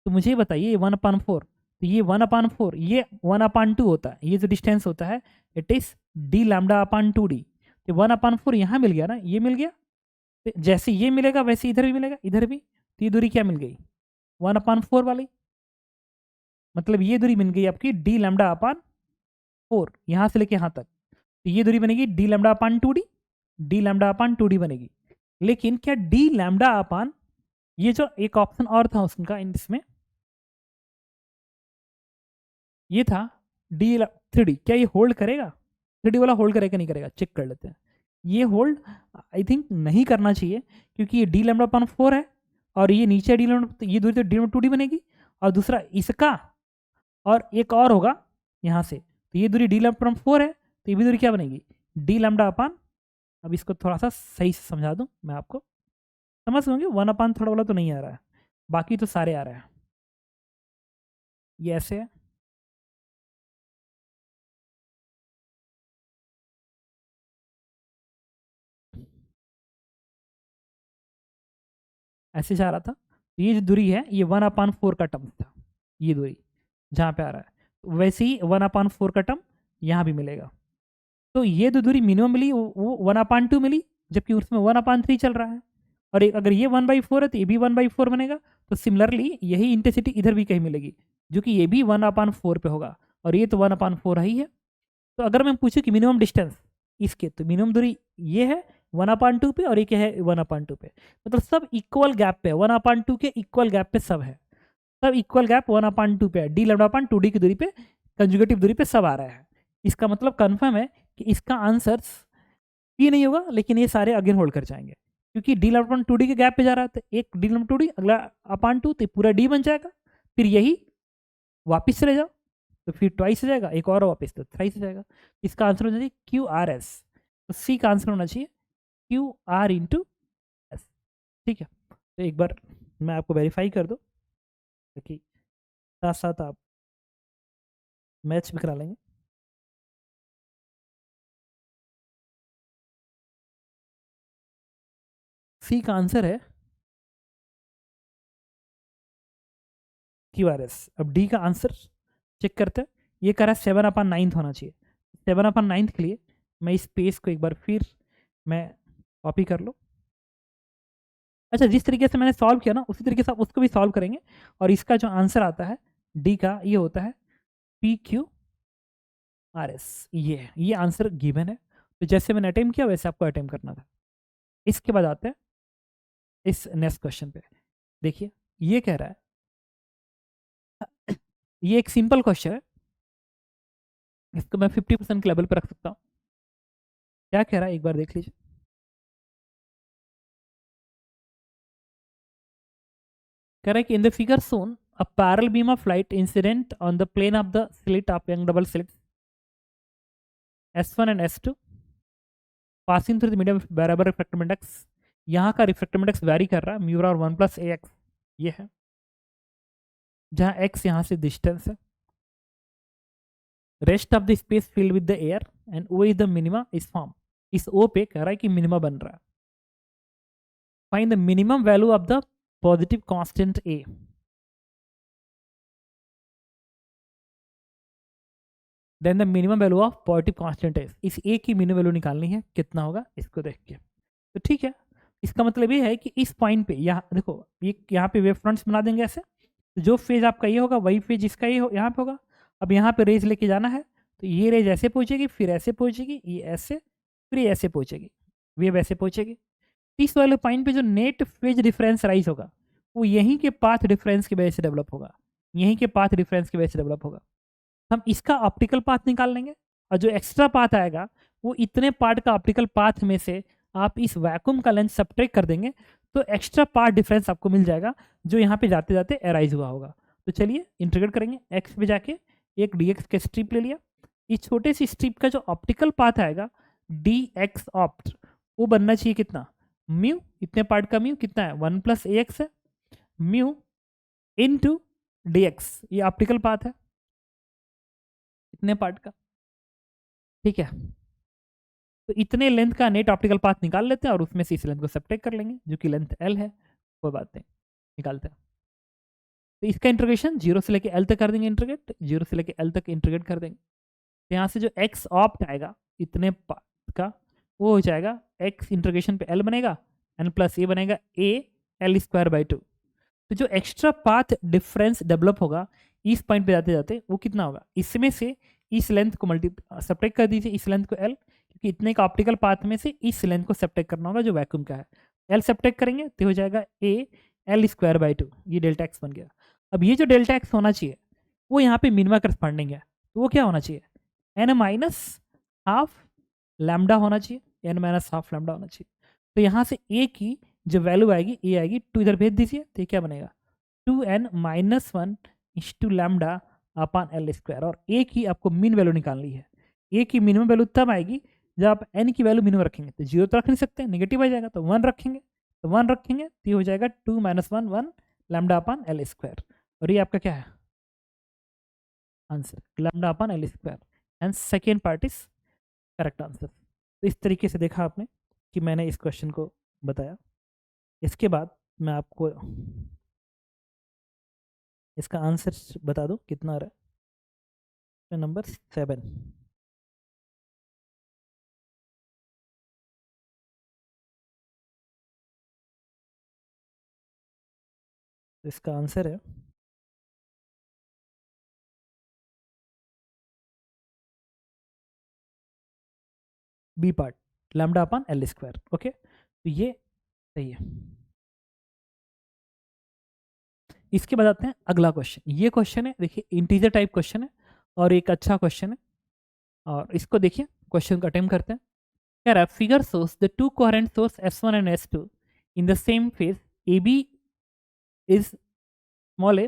तो मुझे ये बताइए ये 1/4, तो ये 1/4, ये 1/2 होता है, ये जो डिस्टेंस होता है इट इज d λ/2d। तो 1/4 यहाँ मिल गया ना, ये मिल गया, तो जैसे ये मिलेगा वैसे इधर भी मिलेगा, इधर भी, तो ये दूरी क्या मिल गई? 1/4 वाली, मतलब ये दूरी मिल गई आपकी d λ/4, यहाँ से लेके यहाँ तक, तो ये दूरी बनेगी d λ/2d बनेगी। लेकिन क्या d λ/, ये जो एक ऑप्शन और था उसका इसमें, ये था d3d, क्या ये होल्ड करेगा? 3d वाला होल्ड करेगा नहीं करेगा, चेक कर लेते हैं। ये होल्ड आई थिंक नहीं करना चाहिए, क्योंकि ये d λ/4 है, और ये नीचे ये दूरी तो d2d बनेगी, और दूसरा इसका, और एक और होगा यहाँ से, तो ये दूरी d λ/4 है, तो ये भी दूरी क्या बनेगी? d λ/, अब इसको थोड़ा सा सही से समझा दूँ मैं आपको, समझ होंगे, 1/3 वाला तो नहीं आ रहा है, बाकी तो सारे आ रहे हैं। ये ऐसे है, ऐसे जा रहा था, तो ये जो दूरी है ये 1/4 का टर्म था, ये दूरी जहाँ पे आ रहा है, वैसे ही 1/4 का टर्म यहाँ भी मिलेगा। तो ये जो दूरी मिनिमम मिली वो 1/2 मिली, जबकि उसमें 1/3 चल रहा है, और एक अगर ये 1/4 है तो ये भी 1/4 बनेगा। तो सिमिलरली यही इंटेंसिटी इधर भी कहीं मिलेगी, जो कि ये भी 1/4 पे होगा, और ये तो 1/4 ही है। तो अगर मैं पूछूं कि मिनिमम डिस्टेंस इसके, तो मिनिमम दूरी ये है 1/2 पे, और एक है 1/2 पे, मतलब सब इक्वल गैप पे है, 1/2 के इक्वल गैप पे सब है, सब इक्वल गैप 1/2 पे है, d λ/2d की दूरी पे, कंजुगेटिव दूरी पे सब आ रहा है। इसका मतलब कंफर्म है कि इसका आंसर पी नहीं होगा, लेकिन ये सारे अगेन होल्ड कर जाएंगे, क्योंकि d λ/2d के गैप पे जा रहा है, तो एक d λ/2d अगला /2, तो पूरा d बन जाएगा, फिर यही वापिस चले जाओ, तो फिर ट्वाइस हो जाएगा, एक और वापस तो थ्राइस हो जाएगा। इसका आंसर होना चाहिए QRS, तो सी का आंसर होना चाहिए QR/S, ठीक है। तो एक बार मैं आपको वेरीफाई कर दूँ, ताकि साथ साथ आप मैच भी करा लेंगे। सी का आंसर है QRS। अब डी का आंसर चेक करते हैं, ये कह रहा है 7/9 होना चाहिए, 7/9 के लिए मैं इस पेज को एक बार फिर मैं कॉपी कर लूँ। अच्छा, जिस तरीके से मैंने सॉल्व किया ना, उसी तरीके से आप उसको भी सॉल्व करेंगे, और इसका जो आंसर आता है डी का, ये होता है PQRS, ये आंसर गिवन है। तो जैसे मैंने अटेम्प्ट किया वैसे आपको अटेम्प्ट करना था। इसके बाद आते हैं इस नेक्स्ट क्वेश्चन पे, देखिए ये कह रहा है, ये एक सिंपल क्वेश्चन है, इसको मैं 50% के लेवल पे रख सकता हूँ। क्या कह रहा है एक बार देख लीजिए, कह रहा है कि in the figure shown a parallel beam of light incident on the plane of the slit of Young double slit S1 and S2 passing through the medium बराबर रिफ्रैक्टिव इंडेक्स, यहाँ का रिफ्रैक्टिव इंडेक्स वेरी कर रहा है, mu और 1 plus AX ये है, जहाँ x यहाँ से डिस्टेंस है, rest of the space filled with the air and O is the minima इस फॉर्म, इस O पे कह रहा है कि मिनिमा बन रहा है। Find the minimum value of the positive constant A। Then the minimum value of positive constant है, इस A की मिनिमम वैल्यू निकालनी है, कितना होगा इसको देख के। तो ठीक है, इसका मतलब ये है कि इस पॉइंट पे यहाँ देखो, ये यहाँ पे वेव फ्रंट्स बना देंगे ऐसे, तो जो फेज आपका ये होगा वही फेज इसका ये यहाँ पे होगा। अब यहाँ पे रेज लेके जाना है, तो ये रेज ऐसे पहुंचेगी, फिर ऐसे पहुंचेगी, ये ऐसे, फिर ये ऐसे पहुंचेगी, वेव ऐसे पहुंचेगी। इस वाले पॉइंट पे जो नेट फेज डिफरेंस राइज होगा वो यहीं के पाथ डिफरेंस की वजह से डेवलप होगा, यहीं के पाथ डिफरेंस की वजह से डेवलप होगा। हम इसका ऑप्टिकल पाथ निकाल लेंगे, और जो एक्स्ट्रा पाथ आएगा वो इतने पार्ट का ऑप्टिकल पाथ में से आप इस वैक्यूम का लेंथ सब्ट्रैक्ट कर देंगे, तो एक्स्ट्रा पार्ट डिफरेंस आपको मिल जाएगा जो यहाँ पे जाते जाते अराइज हुआ होगा। तो चलिए इंटीग्रेट करेंगे, एक्स पे जाके एक dx के स्ट्रिप ले लिया, इस छोटे सी स्ट्रिप का जो ऑप्टिकल पाथ आएगा dx ऑप्ट, वो बनना चाहिए कितना, म्यू, इतने पार्ट का म्यू कितना है 1 प्लस AX है, म्यू इनटू dx, ये ऑप्टिकल पाथ है इतने पार्ट का, ठीक है। तो इतने लेंथ का नेट ऑप्टिकल पाथ निकाल लेते हैं और उसमें से इस लेंथ को सब्ट्रैक्ट कर लेंगे जो कि लेंथ L है, कोई बात नहीं, निकालते हैं। तो इसका इंटीग्रेशन 0 से लेके L तक कर देंगे, इंटीग्रेट 0 से लेके L तक इंटीग्रेट कर देंगे। तो यहाँ से जो x ऑप्ट आएगा इतने पाथ का, वो हो जाएगा x इंटीग्रेशन पे L बनेगा एन प्लस ए बनेगा a L स्क्वायर बाई 2। तो जो एक्स्ट्रा पाथ डिफरेंस डेवलप होगा इस पॉइंट पे जाते जाते वो कितना होगा, इसमें से इस लेंथ को सब्ट्रैक्ट कर दीजिए, इस लेंथ को L, क्योंकि इतने का ऑप्टिकल पाथ में से इस लेंथ को सब्ट्रैक्ट करना होगा जो वैक्यूम का है, L सब्ट्रैक्ट करेंगे तो हो जाएगा a L स्क्वायर बाई 2, ये डेल्टा x बन गया। अब ये जो डेल्टा x होना चाहिए वो यहाँ पे मिनिमा करस्पॉन्डिंग है, तो वो क्या होना चाहिए, n माइनस हाफ लैम्डा होना चाहिए, n माइनस हाफ लैम्डा होना चाहिए। तो यहाँ से a की जो वैल्यू आएगी a आएगी 2, इधर भेज दीजिए, तो ये क्या बनेगा 2n minus 1 is to lambda upon L square, और a की आपको मिन वैल्यू निकालनी है। a की मिनिमम वैल्यू तब आएगी जब आप n की वैल्यू मिनिमम रखेंगे, तो 0 तो रख नहीं सकते, नेगेटिव आ जाएगा, तो 1 रखेंगे, तो 1 रखेंगे तो ये हो जाएगा 2 minus 1 1 lambda upon L square, और ये आपका क्या है answer, lambda upon L square, and second part is correct answer. तो इस तरीके से देखा आपने कि मैंने इस क्वेश्चन को बताया। इसके बाद मैं आपको इसका आंसर बता दूं कितना आ रहा है, नंबर 7। इसका आंसर है B part, lambda upon L square. Okay, तो ये सही है। इसके बाद आते हैं अगला क्वेश्चन। ये क्वेश्चन है, देखिए इंटीजर टाइप क्वेश्चन है और एक अच्छा क्वेश्चन है, और इसको देखिए क्वेश्चन को अटेम्प्ट करते हैं। कह रहा है figure shows the two coherent source S1 and S2 in the same phase AB is small a,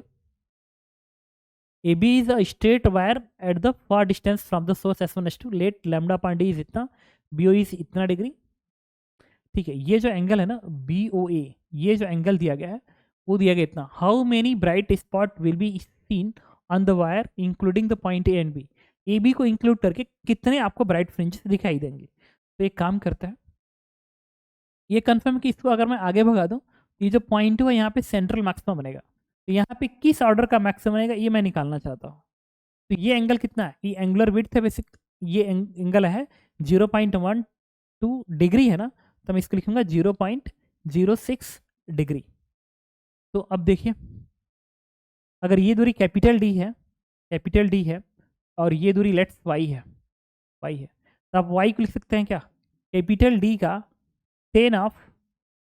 AB is a straight wire at the far distance from the source S1 S2, let lambda upon d is इतना, BO is इतना degree, ठीक है। ये जो angle है ना BOA, ये जो एंगल दिया गया है वो दिया गया इतना। How many bright spot will be seen on the wire including the point A and B, AB को इंक्लूड करके कितने आपको ब्राइट फ्रिंजेस दिखाई देंगे। तो एक काम करता है, ये कंफर्म कि इसको अगर मैं आगे भगा दूं तो ये जो पॉइंट है यहाँ पे सेंट्रल मैक्सिमम बनेगा, तो यहाँ पे किस ऑर्डर का मैक्सिमम बनेगा ये मैं निकालना चाहता हूँ। तो ये एंगल कितना है, ये एंगुलर विड्थ है बेसिक, ये एंगल है 0.12 डिग्री है ना, तो मैं इसको लिखूंगा 0.06 डिग्री। तो अब देखिए अगर ये दूरी कैपिटल डी है और ये दूरी लेट्स y है, तो आप y को लिख सकते हैं क्या, कैपिटल डी का 10 ऑफ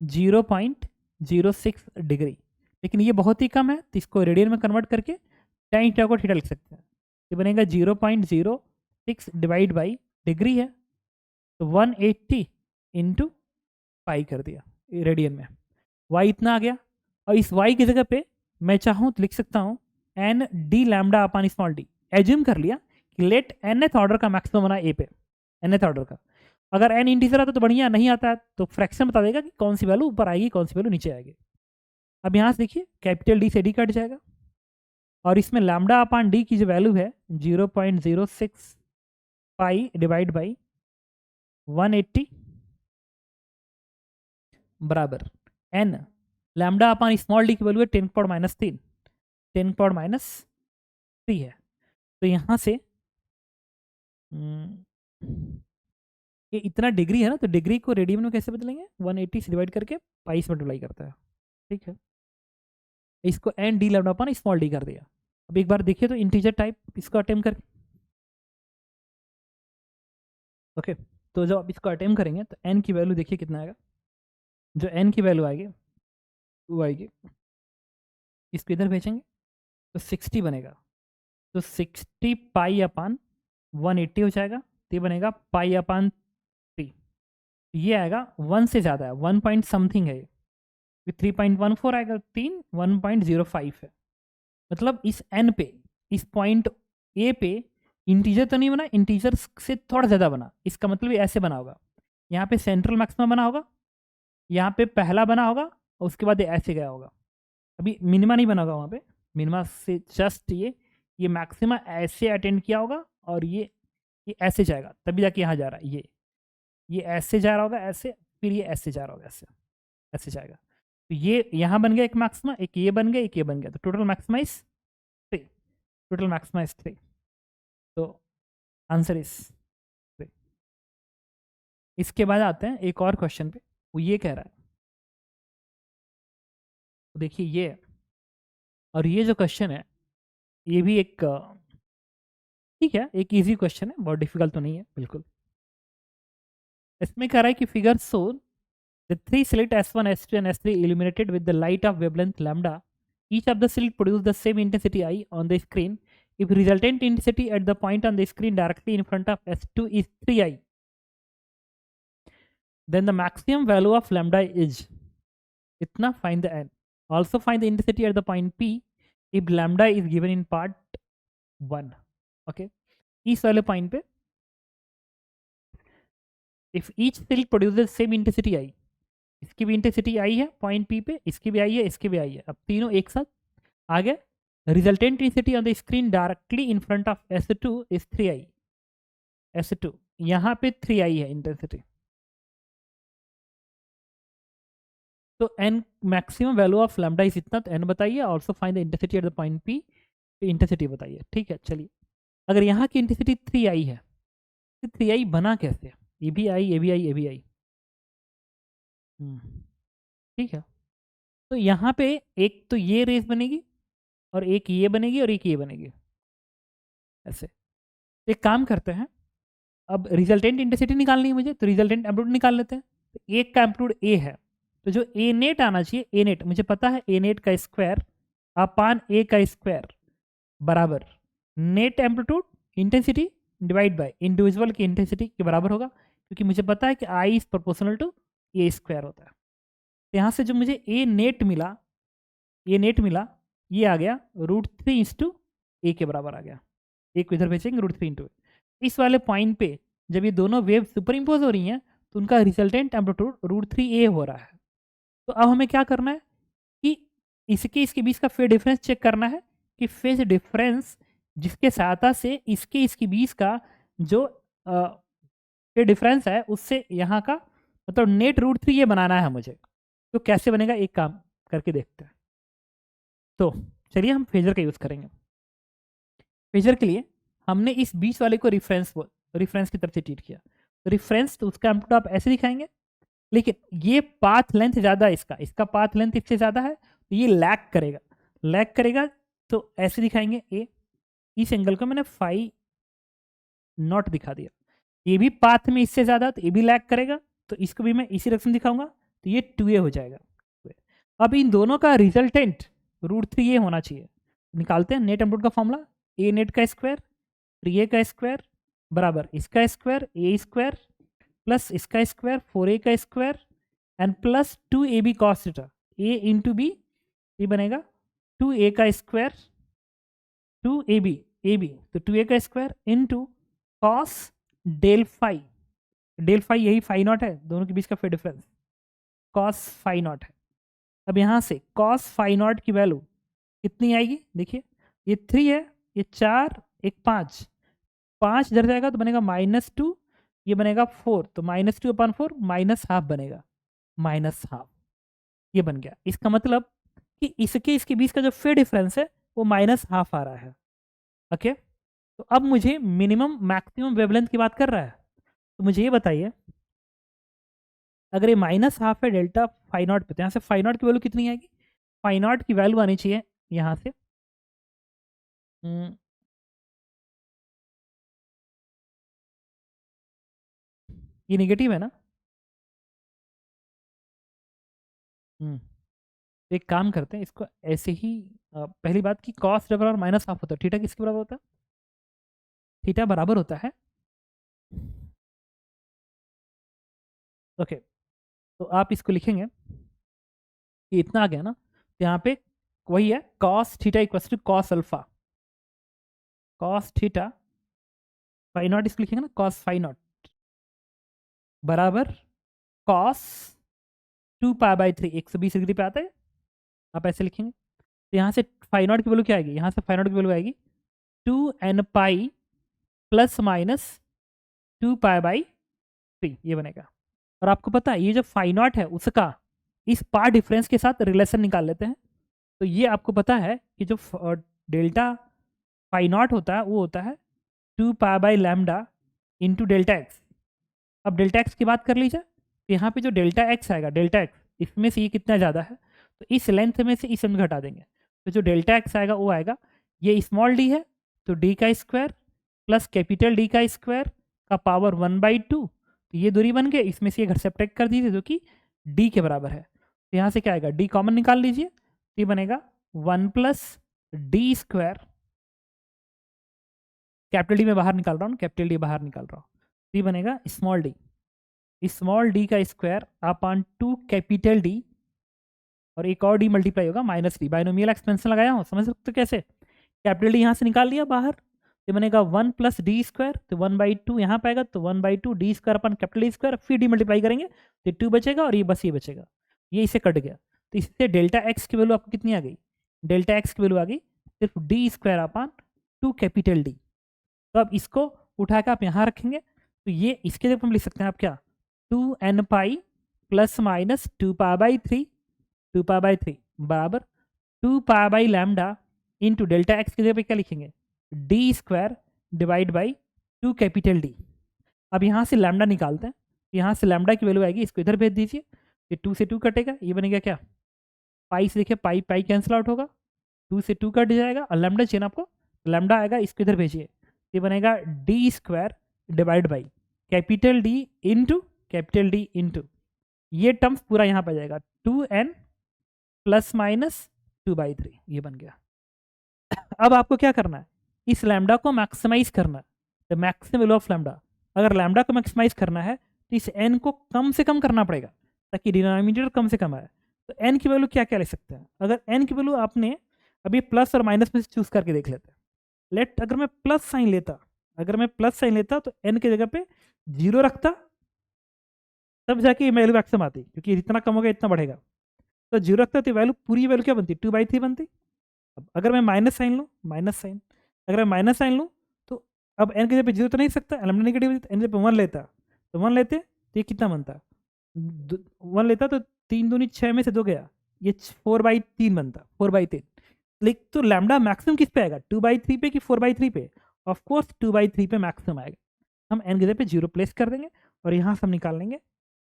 0.06 डिग्री, लेकिन ये बहुत ही कम है तो इसको रेडियन में कन्वर्ट करके tan थीटा को थीटा लिख सकते हैं। ये बनेगा 0.06 डिवाइड बाई डिग्री है, तो 180 इंटू पाई कर दिया रेडियन में, y इतना आ गया। और इस y की जगह पे मैं चाहूँ तो लिख सकता हूँ N D lambda upon small D, assume कर लिया कि लेट nth ऑर्डर का मैक्सिमम बना ए पे, nth ऑर्डर का। अगर n इंटीजर आता है तो बढ़िया, नहीं आता है तो फ्रैक्शन बता देगा कि कौन सी वैल्यू ऊपर आएगी, कौन सी वैल्यू नीचे आएगी। अब यहाँ से देखिए कैपिटल डी से डी कट जाएगा और इसमें लैम्डा अपान डी की जो वैल्यू है 0.06 पाई डिवाइड बाई 180 बराबर n lambda upon small D की वैल्यू है 10⁻³ 10⁻³ है। तो यहाँ से ये इतना डिग्री है ना, तो डिग्री को रेडियन में कैसे बदलेंगे, 180 से डिवाइड करके पाई से मल्टीप्लाई करता है, ठीक है। इसको N D lambda upon small D कर दिया। अब एक बार देखिए तो इंटीजर टाइप इसको अटेम्प्ट कर, ओके। तो जब आप इसको अटेम्प्ट करेंगे तो एन की वैल्यू देखिए कितना आएगा, जो एन की वैल्यू आएगी वो आएगी, इसको इधर भेजेंगे तो 60 बनेगा, तो 60 पाई अपान 180 हो जाएगा, तो ये बनेगा पाई अपान 3। ये आएगा 1 से ज़्यादा है, 1 पॉइंट समथिंग है, ये 3.14 आएगा, 3 1.05 है। मतलब इस एन पे, इस पॉइंट ए पे इंटीजर तो नहीं बना, इंटीजर से थोड़ा ज़्यादा बना। इसका मतलब ये ऐसे बना होगा, यहाँ पे सेंट्रल मैक्सिमा बना होगा, यहाँ पे पहला बना होगा और उसके बाद ऐसे गया होगा। अभी मिनिमा नहीं बना होगा वहाँ पे, मिनिमा से जस्ट ये मैक्सिमा ऐसे अटेंड किया होगा और ये ऐसे जाएगा, तभी जाके यहाँ जा रहा है, ये ऐसे जा रहा होगा ऐसे, फिर ये ऐसे जा रहा होगा ऐसे, ऐसे जाएगा। तो ये यहाँ बन गया एक मैक्सिमा, एक ये बन गया, एक ये बन गया, तो total maxima is 3, total maxima is 3। तो आंसर इज 3। इसके बाद आते हैं एक और क्वेश्चन पे, वो ये कह रहा है, तो देखिए ये, और ये जो क्वेश्चन है ये भी एक ठीक है, एक इजी क्वेश्चन है, बहुत डिफिकल्ट तो नहीं है बिल्कुल। इसमें कह रहा है कि figure show the 3 slit S1, S2 and S3 illuminated with the light of wavelength lambda. Each of the slit produce the same intensity I on the screen. If resultant intensity at the point on the screen directly in front of S2 is 3I, then the maximum value of lambda is itna, find the n. Also find the intensity at the point P if lambda is given in part 1. Okay, इस वाले point पे if each slit produces same intensity I, इसकी भी intensity I है point P पे, इसकी भी आई है, इसकी भी आई है, अब तीनों एक साथ आ गए। Resultant intensity on the screen directly in front of S2 is 3I, S2 यहाँ पे 3I है इंटेंसिटी। तो n maximum value of lambda is इतना, तो n बताइए, also find the intensity at the point P, intensity बताइए, ठीक है। चलिए अगर यहाँ की इंटेंसिटी 3I है तो 3I बना कैसे, ये भी आई, ये भी आई, ये भी आई, ठीक है। तो यहाँ पे एक तो ये रेस बनेगी और एक ये बनेगी और एक ये बनेगी, ऐसे। एक काम करते हैं, अब रिजल्टेंट इंटेंसिटी निकालनी है मुझे, तो रिजल्टेंट एम्पलीट्यूड निकाल लेते हैं। तो एक का एम्पलीट्यूड ए है, तो जो ए नेट आना चाहिए, ए नेट मुझे पता है, ए नेट का स्क्वायर अपान ए का स्क्वायर बराबर net amplitude intensity divide by individual की इंटेंसिटी के बराबर होगा, क्योंकि मुझे पता है कि I is proportional to A square होता है। तो यहाँ से जो मुझे ए नेट मिला, ये आ गया √3 * a के बराबर आ गया, एक इधर भेजेंगे √3 × इस वाले पॉइंट पे जब ये दोनों वेव सुपर इम्पोज हो रही हैं तो उनका रिजल्टेंट एम्पलीट्यूड √3a हो रहा है। तो अब हमें क्या करना है कि इसके बीच का फेज डिफरेंस चेक करना है, कि फेज डिफरेंस जिसके सहायता से इसके बीच का जो फेज डिफरेंस है उससे यहाँ का मतलब नेट √3a बनाना है मुझे। तो कैसे बनेगा, एक काम करके देखते हैं। तो चलिए हम फेजर का यूज़ करेंगे। फेजर के लिए हमने इस बीच वाले को रिफरेंस की तरफ से ट्रीट किया, तो रिफरेंस तो उसका एम्पलीट्यूड आप ऐसे दिखाएंगे, लेकिन ये पाथ लेंथ ज़्यादा है, इसका पाथ लेंथ इससे ज़्यादा है, तो ये लैग करेगा, तो ऐसे दिखाएंगे ए, इस एंगल को मैंने फाई नॉट दिखा दिया। ये भी पाथ में इससे ज़्यादा, तो ये भी लैग करेगा, तो इसको भी मैं इसी रकम दिखाऊंगा, तो ये 2a हो जाएगा। अब इन दोनों का रिजल्टेंट √3a होना चाहिए। निकालते हैं नेट एम्पलीट्यूड का फॉर्मूला, ए नेट का स्क्वायर 3a का स्क्वायर बराबर इसका स्क्वायर a स्क्वायर प्लस इसका स्क्वायर 4a का square and plus 2ab cos theta, a into B, ये बनेगा 2a का स्क्वायर 2ab, तो 2a का square into cos del phi, del phi यही फाई नॉट है, दोनों के बीच का फिर डिफरेंस कॉस फाई नॉट है। अब यहाँ से कॉस फाई नॉट की वैल्यू कितनी आएगी, देखिए ये 3 है, ये 4, एक 5, 5 इधर जाएगा तो बनेगा -2, ये बनेगा 4, तो -2/4 -½ बनेगा, -½ ये बन गया। इसका मतलब कि इसके इसके बीच का जो फेज डिफरेंस है वो -½ आ रहा है। ओके, तो अब मुझे मिनिमम मैक्सिमम वेवलेंथ की बात कर रहा है, तो मुझे ये बताइए अगर ये -½ है डेल्टा फाई नॉट पे, तो यहाँ से फाई नॉट की वैल्यू कितनी आएगी, फाई नॉट की वैल्यू आनी चाहिए यहाँ से ये नेगेटिव है ना। हम्म, तो एक काम करते हैं इसको ऐसे ही, पहली बात कि कॉस बराबर -½ होता है, थीटा किसके बराबर होता है, थीटा बराबर होता है, ओके, तो आप इसको लिखेंगे कि इतना आ गया ना, तो यहाँ पे वही है cos theta equals to cos alpha, cos theta phi naught इसको लिखेंगे ना, कॉस फाई नॉट बराबर कॉस 2π/3, 120 डिग्री पे आता है, आप ऐसे लिखेंगे। तो यहाँ से फाई नॉट की वैल्यू क्या आएगी, यहाँ से फाई नॉट की वैल्यू आएगी 2n ± 2π/3, ये बनेगा। और आपको पता है ये जो फाई नॉट है उसका इस पार डिफरेंस के साथ रिलेशन निकाल लेते हैं, तो ये आपको पता है कि जो डेल्टा फाई नॉट होता है वो होता है 2π/λ इंटू डेल्टा एक्स। अब डेल्टा एक्स की बात कर लीजिए, तो यहाँ पे जो डेल्टा एक्स आएगा, डेल्टा एक्स इसमें से ये कितना ज़्यादा है, तो इस लेंथ में से इस लेंथ घटा देंगे, तो जो डेल्टा एक्स आएगा वो आएगा, ये स्मॉल डी है तो डी का स्क्वायर प्लस कैपिटल डी का स्क्वायर का पावर 1/2, तो ये दूरी बन गई, इसमें से ये घर सब्ट्रैक्ट कर दीजिए जो कि डी के बराबर है, तो यहाँ से क्या आएगा, डी कॉमन निकाल लीजिए, तो ये बनेगा 1 + डी स्क्वायर, कैपिटल डी में बाहर निकाल रहा हूँ, कैपिटल डी बाहर निकाल रहा हूँ, तो ये बनेगा स्मॉल डी का स्क्वायर अपॉन 2 कैपिटल डी, और एक और डी मल्टीप्लाई होगा -d, बाइनोमियल एक्सपेंशन लगाया हूँ, समझ सकते हो कैसे, कैपिटल डी यहाँ से निकाल लिया बाहर, तो बनेगा 1 + डी स्क्वायर, तो 1/2 यहाँ पाएगा, तो 1/2 D square upon capital D square, फिर डी मल्टीप्लाई करेंगे तो 2 बचेगा, और ये बस ये बचेगा, ये इसे कट गया, तो इससे डेल्टा एक्स की वैल्यू आपको कितनी आ गई, डेल्टा एक्स की वैल्यू आ गई सिर्फ D square upon 2 capital D. तो अब इसको उठा के आप यहाँ रखेंगे, तो ये इसके जगह हम लिख सकते हैं आप क्या, 2n ± 2π/3 बराबर 2π/λ इंटू डेल्टा एक्स की जगह पे क्या लिखेंगे, D square divide by 2 capital D. अब यहाँ से लैम्डा निकालते हैं, यहाँ से लैम्डा की वैल्यू आएगी, इसको इधर भेज दीजिए, ये 2 से 2 कटेगा, ये बनेगा क्या, पाई से देखिए पाई पाई कैंसिल आउट होगा, 2 से 2 कट जाएगा, और लैम्डा चाहिए आपको, लैम्डा आएगा, इसको इधर भेजिए, ये बनेगा D square divide by capital D into ये टर्म्स पूरा यहाँ पर जाएगा 2n ± 2/3, ये बन गया। अब आपको क्या करना है, इस लैम्डा को मैक्सिमाइज करना है, the maximum value of lambda, अगर लैम्डा को मैक्सिमाइज करना है तो इस n को कम से कम करना पड़ेगा ताकि डिनोमिनेटर कम से कम आए। तो n की वैल्यू क्या क्या ले सकते हैं, अगर n की वैल्यू आपने अभी प्लस और माइनस में से चूज करके देख लेते हैं, लेट अगर मैं प्लस साइन लेता तो n की जगह पे 0 रखता, तब जाके ये वैल्यू मैक्सिमम आती, क्योंकि जितना कम होगा इतना बढ़ेगा, तो 0 रखता तो वैल्यू पूरी वैल्यू क्या बनती, 2/3 बनती। अब अगर मैं माइनस साइन लूँ, अगर मैं माइनस साइन लूँ तो अब n की जगह पे 0 तो नहीं सकता, लैम्डा नेगेटिव एन की जगह पे 1 लेता, तो 1 लेते तो ये कितना बनता, 1 लेता तो 3 दूनी 6 में से 2 गया, ये 4/3 बनता, 4/3। लेकिन तो लैम्डा मैक्सिमम किस पे आएगा, 2/3 पे कि 4/3 पे, ऑफ कोर्स 2/3 पे मैक्सिमम आएगा, हम n की जगह पे 0 प्लेस कर देंगे, और यहाँ से हम निकाल लेंगे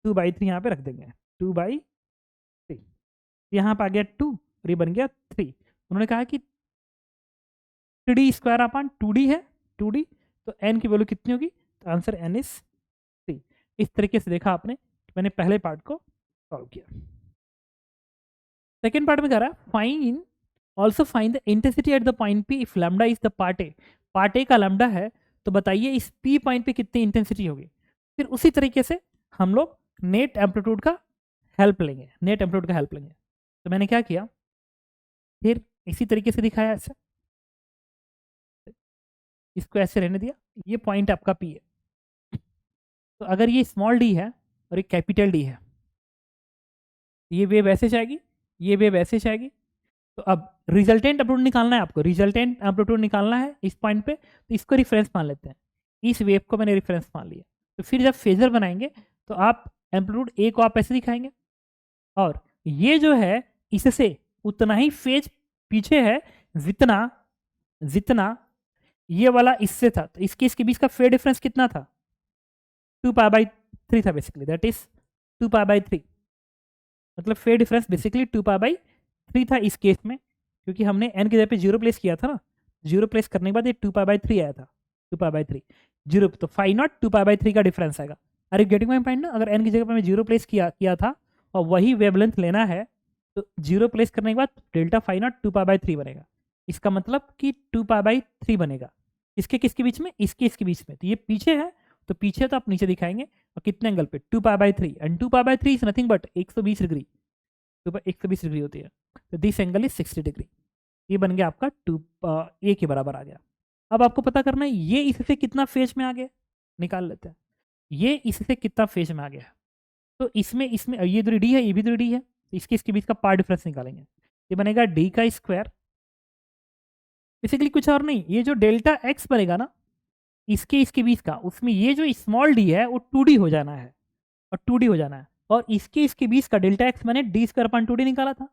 2/3 यहाँ पे रख देंगे, 2/3, यहाँ पे आ गया 2 और ये बन गया 3। उन्होंने कहा कि 3d स्क्वायर अपॉन 2d है, 2d, तो n की वैल्यू कितनी होगी, तो आंसर n इज 3। इस तरीके से देखा आपने, मैंने पहले पार्ट को सॉल्व किया। सेकेंड पार्ट में कह रहा है find also find the intensity at the point P if lambda is the part A का लैम्डा है, तो बताइए इस पी पॉइंट पे कितनी इंटेंसिटी होगी। फिर उसी तरीके से हम लोग नेट एम्पलीट्यूड का हेल्प लेंगे, तो मैंने क्या किया, फिर इसी तरीके से दिखाया, ऐसे इसको ऐसे रहने दिया, ये पॉइंट आपका पी है, तो अगर ये स्मॉल डी है और एक कैपिटल डी है, ये वेव ऐसे जाएगी, ये वेव ऐसे जाएगी। तो अब रिजल्टेंट एम्पलीट्यूड निकालना है आपको, रिजल्टेंट एम्पलीट्यूड निकालना है इस पॉइंट पे, तो इसको रिफरेंस मान लेते हैं। इस वेव को मैंने रिफरेंस मान लिया। तो फिर जब फेजर बनाएंगे तो आप एम्पलीट्यूड ए को आप ऐसे दिखाएंगे, और ये जो है इससे उतना ही फेज पीछे है जितना जितना ये वाला इससे था। तो इसके बीच का फेज डिफरेंस कितना था? 2π/3 था बेसिकली, दैट इज 2π/3। मतलब फेज डिफरेंस बेसिकली 2π/3 था इस केस में, क्योंकि हमने n की जगह पे 0 प्लेस किया था ना। 0 प्लेस करने के बाद ये 2π/3 आया था, 2π/3 0, तो फाई नॉट 2π/3 का डिफरेंस आएगा। अरे गेटिंग माई पॉइंट ना? अगर n की जगह पे मैं 0 प्लेस किया था और वही वेवलेंथ लेना है, तो 0 प्लेस करने के बाद डेल्टा फाई नॉट 2π/3 बनेगा। इसका मतलब कि 2π/3 बनेगा। किसके बीच में? इसके बीच में। तो ये पीछे है, तो पीछे तो आप नीचे दिखाएंगे, और कितने एंगल पे? 2π/3, and 2π/3 is nothing but 120 degree. 120 degree होती है, तो दिस एंगल इज 60 डिग्री। ये बन गया आपका ए के बराबर आ गया। अब आपको पता करना है ये इससे कितना फेज में आ गया, निकाल लेते हैं। ये इससे कितना फेज में आ गया, तो इसमें इसमें ये तो डी है, ये भी तो डी है, तो इसके बीच का पार्ट डिफरेंस निकालेंगे। ये बनेगा डी का स्क्वायर, बेसिकली कुछ और नहीं, ये जो डेल्टा एक्स बनेगा ना इसके बीच का, उसमें ये जो स्मॉल डी है वो 2D हो जाना है, और 2D हो जाना है। और इसके बीच का डेल्टा एक्स मैंने डी स्क्वायर अपन 2D निकाला था,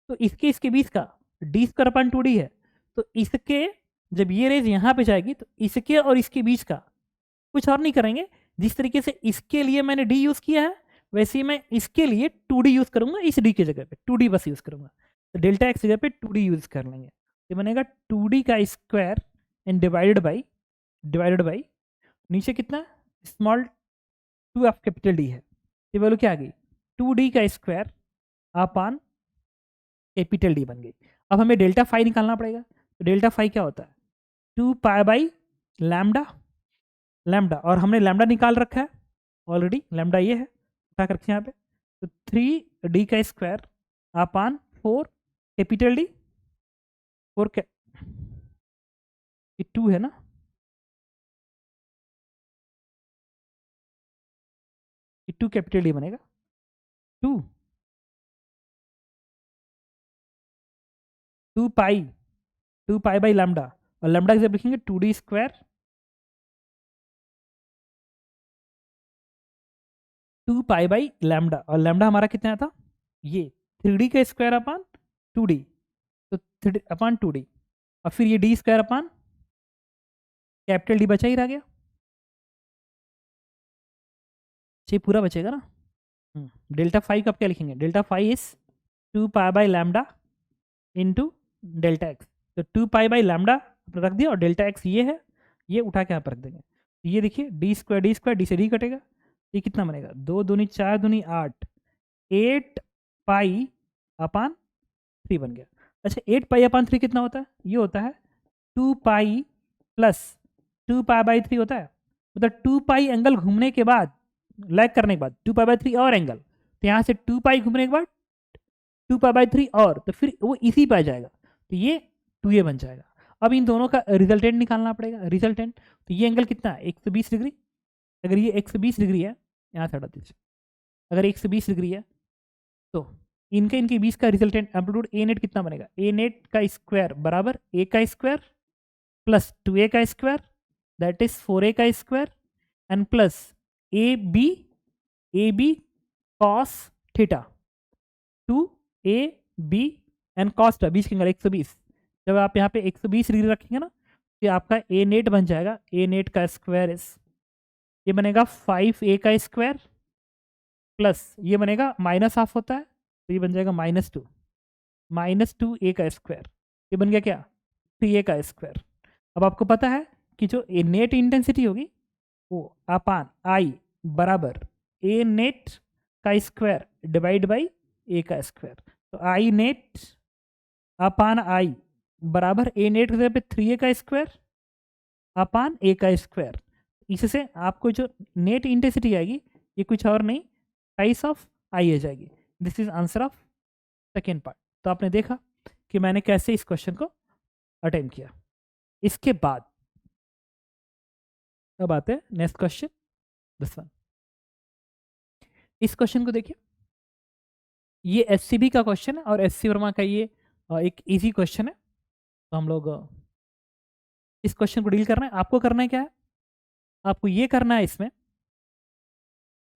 तो इसके बीच का डी स्क्वायर अपन 2D है। तो इसके जब ये रेज यहाँ पे जाएगी, तो इसके और इसके बीच का कुछ और नहीं करेंगे। जिस तरीके से इसके लिए मैंने डी यूज किया है, वैसे ही मैं इसके लिए 2D यूज करूंगा, इस डी की जगह पे 2D बस यूज करूंगा। तो डेल्टा एक्स जगह पे 2D यूज कर लेंगे। ये बनेगा 2D का स्क्वायर एंड डिवाइडेड बाई नीचे कितना? स्मॉल 2 ऑफ कैपिटल डी है। ये वैल्यू क्या आ गई? 2D का स्क्वायर अपान कैपिटल डी बन गई। अब हमें डेल्टा फाई निकालना पड़ेगा। तो डेल्टा फाई क्या होता है? 2π/λ, लैम्डा, और हमने लैम्डा निकाल रखा है ऑलरेडी, लैम्डा ये है, उठा कर रखे यहाँ पे। तो 3D का स्क्वायर अपान 4 कैपिटल डी, 4 ये 2 है ना, ये 2 कैपिटल डी बनेगा, 2 2π/λ, और लैम्डा जब लिखेंगे 2D स्क्वायर 2π/λ, और लैम्डा हमारा कितना था? ये 3D का स्क्वायर अपान 2D, तो 3D अपान 2D, और फिर ये D square upon capital D बचा ही रह गया। ये पूरा बचेगा ना। डेल्टा फाई का आप क्या लिखेंगे? Delta phi is 2π/λ into delta x. तो 2π/λ रख दिया, और डेल्टा एक्स ये है, ये उठा के यहाँ पर रख देंगे। ये देखिए डी स्क्वायर डी से डी कटेगा, ये कितना बनेगा? 2 दूनी 4 दूनी 8, 8π/3 बन गया। अच्छा 8π/3 कितना होता है? ये होता है 2π प्लस 2π/3 होता है। मतलब 2π एंगल घूमने के बाद, लैग करने के बाद 2π/3 और एंगल, तो यहाँ से 2π घूमने के बाद 2π/3 और, तो फिर वो इसी पे आ जाएगा, तो ये 2a बन जाएगा। अब इन दोनों का रिजल्टेंट निकालना पड़ेगा। रिजल्टेंट, तो ये एंगल कितना है? 120 डिग्री। अगर ये 120 डिग्री है, यहाँ से हटा दीजिए, अगर 120 डिग्री है, तो इनके बीच का रिजल्टेंट एम्पलीट्यूड ए नेट कितना बनेगा? ए नेट का स्क्वायर बराबर ए का स्क्वायर प्लस 2a का स्क्वायर, दैट इज 4a का square, and plus A B cos theta, 2ab and cos theta, बीच के एंगल 120। जब आप यहाँ पे 120 डिग्री रखेंगे ना, तो आपका ए नेट बन जाएगा, ए नेट का स्क्वायर इज, ये बनेगा 5a का स्क्वायर प्लस ये बनेगा माइनस हाफ होता है, तो ये बन जाएगा -2a का स्क्वायर, ये बन गया क्या? 3a का स्क्वायर। अब आपको पता है कि जो नेट इंटेंसिटी होगी वो अपान आई बराबर ए नेट का स्क्वायर डिवाइड बाई ए का स्क्वायर। तो आई नेट अपान आई बराबर ए नेट की जगह पे 3a का स्क्वायर अपान ए का स्क्वायर। इससे आपको जो नेट इंटेंसिटी आएगी ये कुछ और नहीं, प्राइस ऑफ आई आ जाएगी। This is answer of second part. तो आपने देखा कि मैंने कैसे इस क्वेश्चन को अटेम्प्ट किया। इसके बाद अब आते हैं नेक्स्ट क्वेश्चन। This one. इस क्वेश्चन को देखिए, ये एससीबी का क्वेश्चन है और एससी वर्मा का ये एक इजी क्वेश्चन है। तो हम लोग इस क्वेश्चन को डील करना है। आपको करना है क्या है, आपको ये करना है, इसमें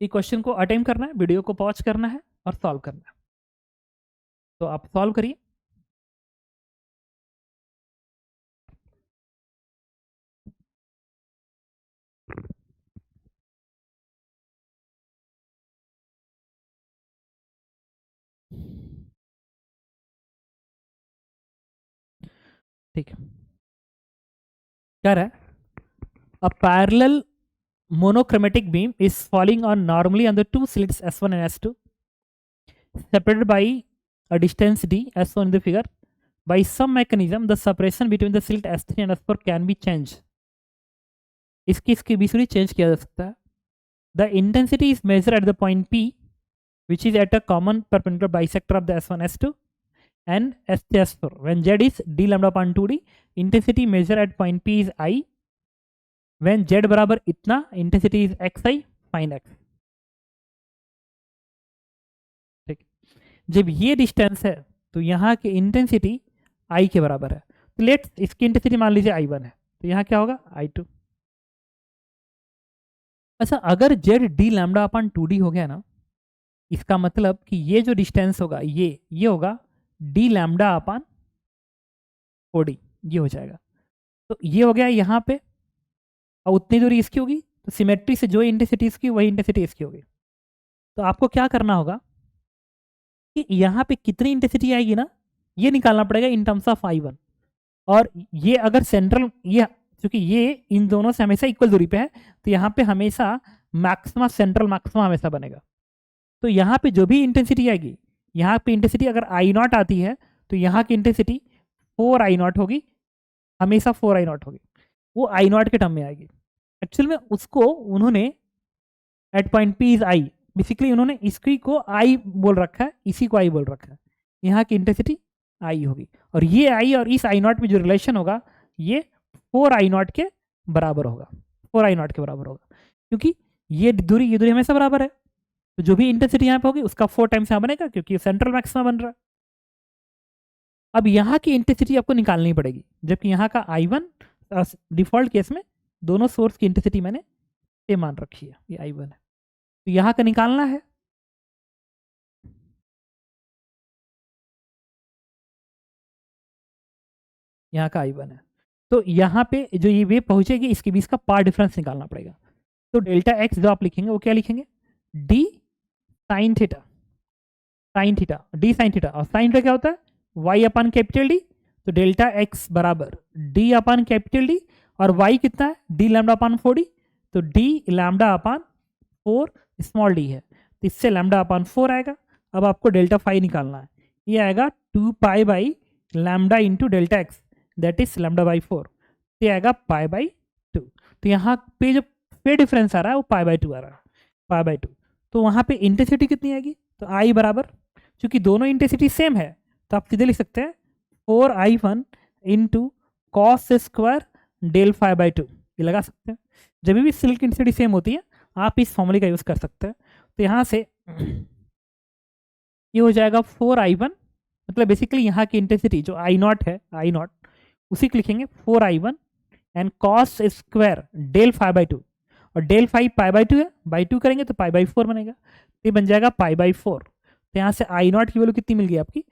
ये क्वेश्चन को अटेम्प्ट करना है, वीडियो को पॉज करना है और सॉल्व करना है। तो आप सॉल्व करिए। ठीक है, क्या रहा है, a parallel monochromatic beam is falling on normally on the two slits S1 and S2 separated by a distance d as shown in the figure. By some mechanism the separation between the slit S3 and S4 can be changed. इसकी बीच change किया जा सकता है. The intensity is measured at the point P which is at a common perpendicular bisector of the S1 S2 and S3 S4. When Z is d lambda upon 2d, intensity measured at point P is I. When Z बराबर इतना, intensity is xi, find x. ठीक, जब ये distance है तो यहाँ की intensity I के बराबर है. तो लेट्स इसकी इंटेंसिटी मान लीजिए I1 है, तो यहाँ क्या होगा I2. अच्छा, अगर Z d लैम्डा अपन 2d हो गया ना, इसका मतलब कि ये जो डिस्टेंस होगा ये होगा d लैम्डा अपन 4d, ये हो जाएगा. तो ये हो गया यहाँ पे, और उतनी दूरी इसकी होगी, तो सिमेट्री से जो इंटेंसिटी इसकी वही इंटेंसिटी इसकी होगी. तो आपको क्या करना होगा कि यहाँ पे कितनी इंटेंसिटी आएगी ना, ये निकालना पड़ेगा इन टर्म्स ऑफ I1. और ये अगर सेंट्रल, ये क्योंकि ये इन दोनों से हमेशा इक्वल दूरी पे है, तो यहाँ पे हमेशा मैक्सिमा, सेंट्रल मैक्सिमा हमेशा बनेगा. तो यहाँ पे जो भी इंटेंसिटी आएगी, यहाँ पे इंटेंसिटी अगर I0 आती है तो यहाँ की इंटेंसिटी 4I0 होगी, हमेशा 4I0 होगी, वो I0 के टर्म में आएगी. एक्चुअल में उसको उन्होंने at point P is I, basically उन्होंने इसकी को आई बोल रखा है, इसी को आई बोल रखा है. यहाँ की इंटेंसिटी आई होगी, और ये आई और इस I0 में जो रिलेशन होगा ये 4I0 के बराबर होगा, 4I0 के बराबर होगा, क्योंकि ये दूरी हमेशा बराबर है. तो जो भी इंटेंसिटी यहाँ पे होगी उसका 4 टाइम्स यहाँ बनेगा, क्योंकि सेंट्रल मैक्सिमा बन रहा है. अब यहाँ की इंटेंसिटी आपको निकालनी पड़ेगी, जबकि यहाँ का I1 डिफॉल्ट केस में दोनों सोर्स की इंटेंसिटी मैंने सेम मान रखी है, ये I1 है. तो यहाँ का निकालना है, यहाँ का I1 है. तो यहाँ पे जो ये वेव पहुंचेगी इसके बीच का पार डिफरेंस निकालना पड़ेगा. तो डेल्टा एक्स जो आप लिखेंगे वो क्या लिखेंगे, D sine theta, D sine theta, और साइन थीटा क्या होता है वाई अपन कैपिटल डी. तो डेल्टा एक्स बराबर डी अपन कैपिटल डी, और वाई कितना है डी लैम्डा अपन 4d, तो डी लैम्डा अपन 4 स्मॉल डी है, तो इससे लैम्डा अपन 4 आएगा. अब आपको डेल्टा फाई निकालना है, ये आएगा 2 pi by lambda into delta x, that is lambda by 4, ये आएगा पाई बाई 2. तो यहाँ पे जो पे डिफरेंस आ रहा है वो पाई बाई 2 आ रहा है, पाई बाई 2. तो वहाँ पे इंटेंसिटी कितनी आएगी, तो आई बराबर, चूंकि दोनों इंटेंसिटी सेम है तो आप सीधे लिख सकते हैं 4I1 into cos square del phi by 2, ये लगा सकते हैं. जब भी सिल्क इंटेंसिटी सेम होती है आप इस फॉर्मूले का यूज़ कर सकते हैं. तो यहाँ से ये हो जाएगा 4I1, मतलब बेसिकली यहाँ की इंटेंसिटी जो I0 है, I0 उसी को लिखेंगे 4I1 and cos square del phi by 2, और डेल फाई पाई बाई 2 है, बाई 2 करेंगे तो पाई बाई 4 बनेगा, ये बन जाएगा पाई बाई 4. तो यहाँ से I0 की वैल्यू कितनी मिल गई आपकी,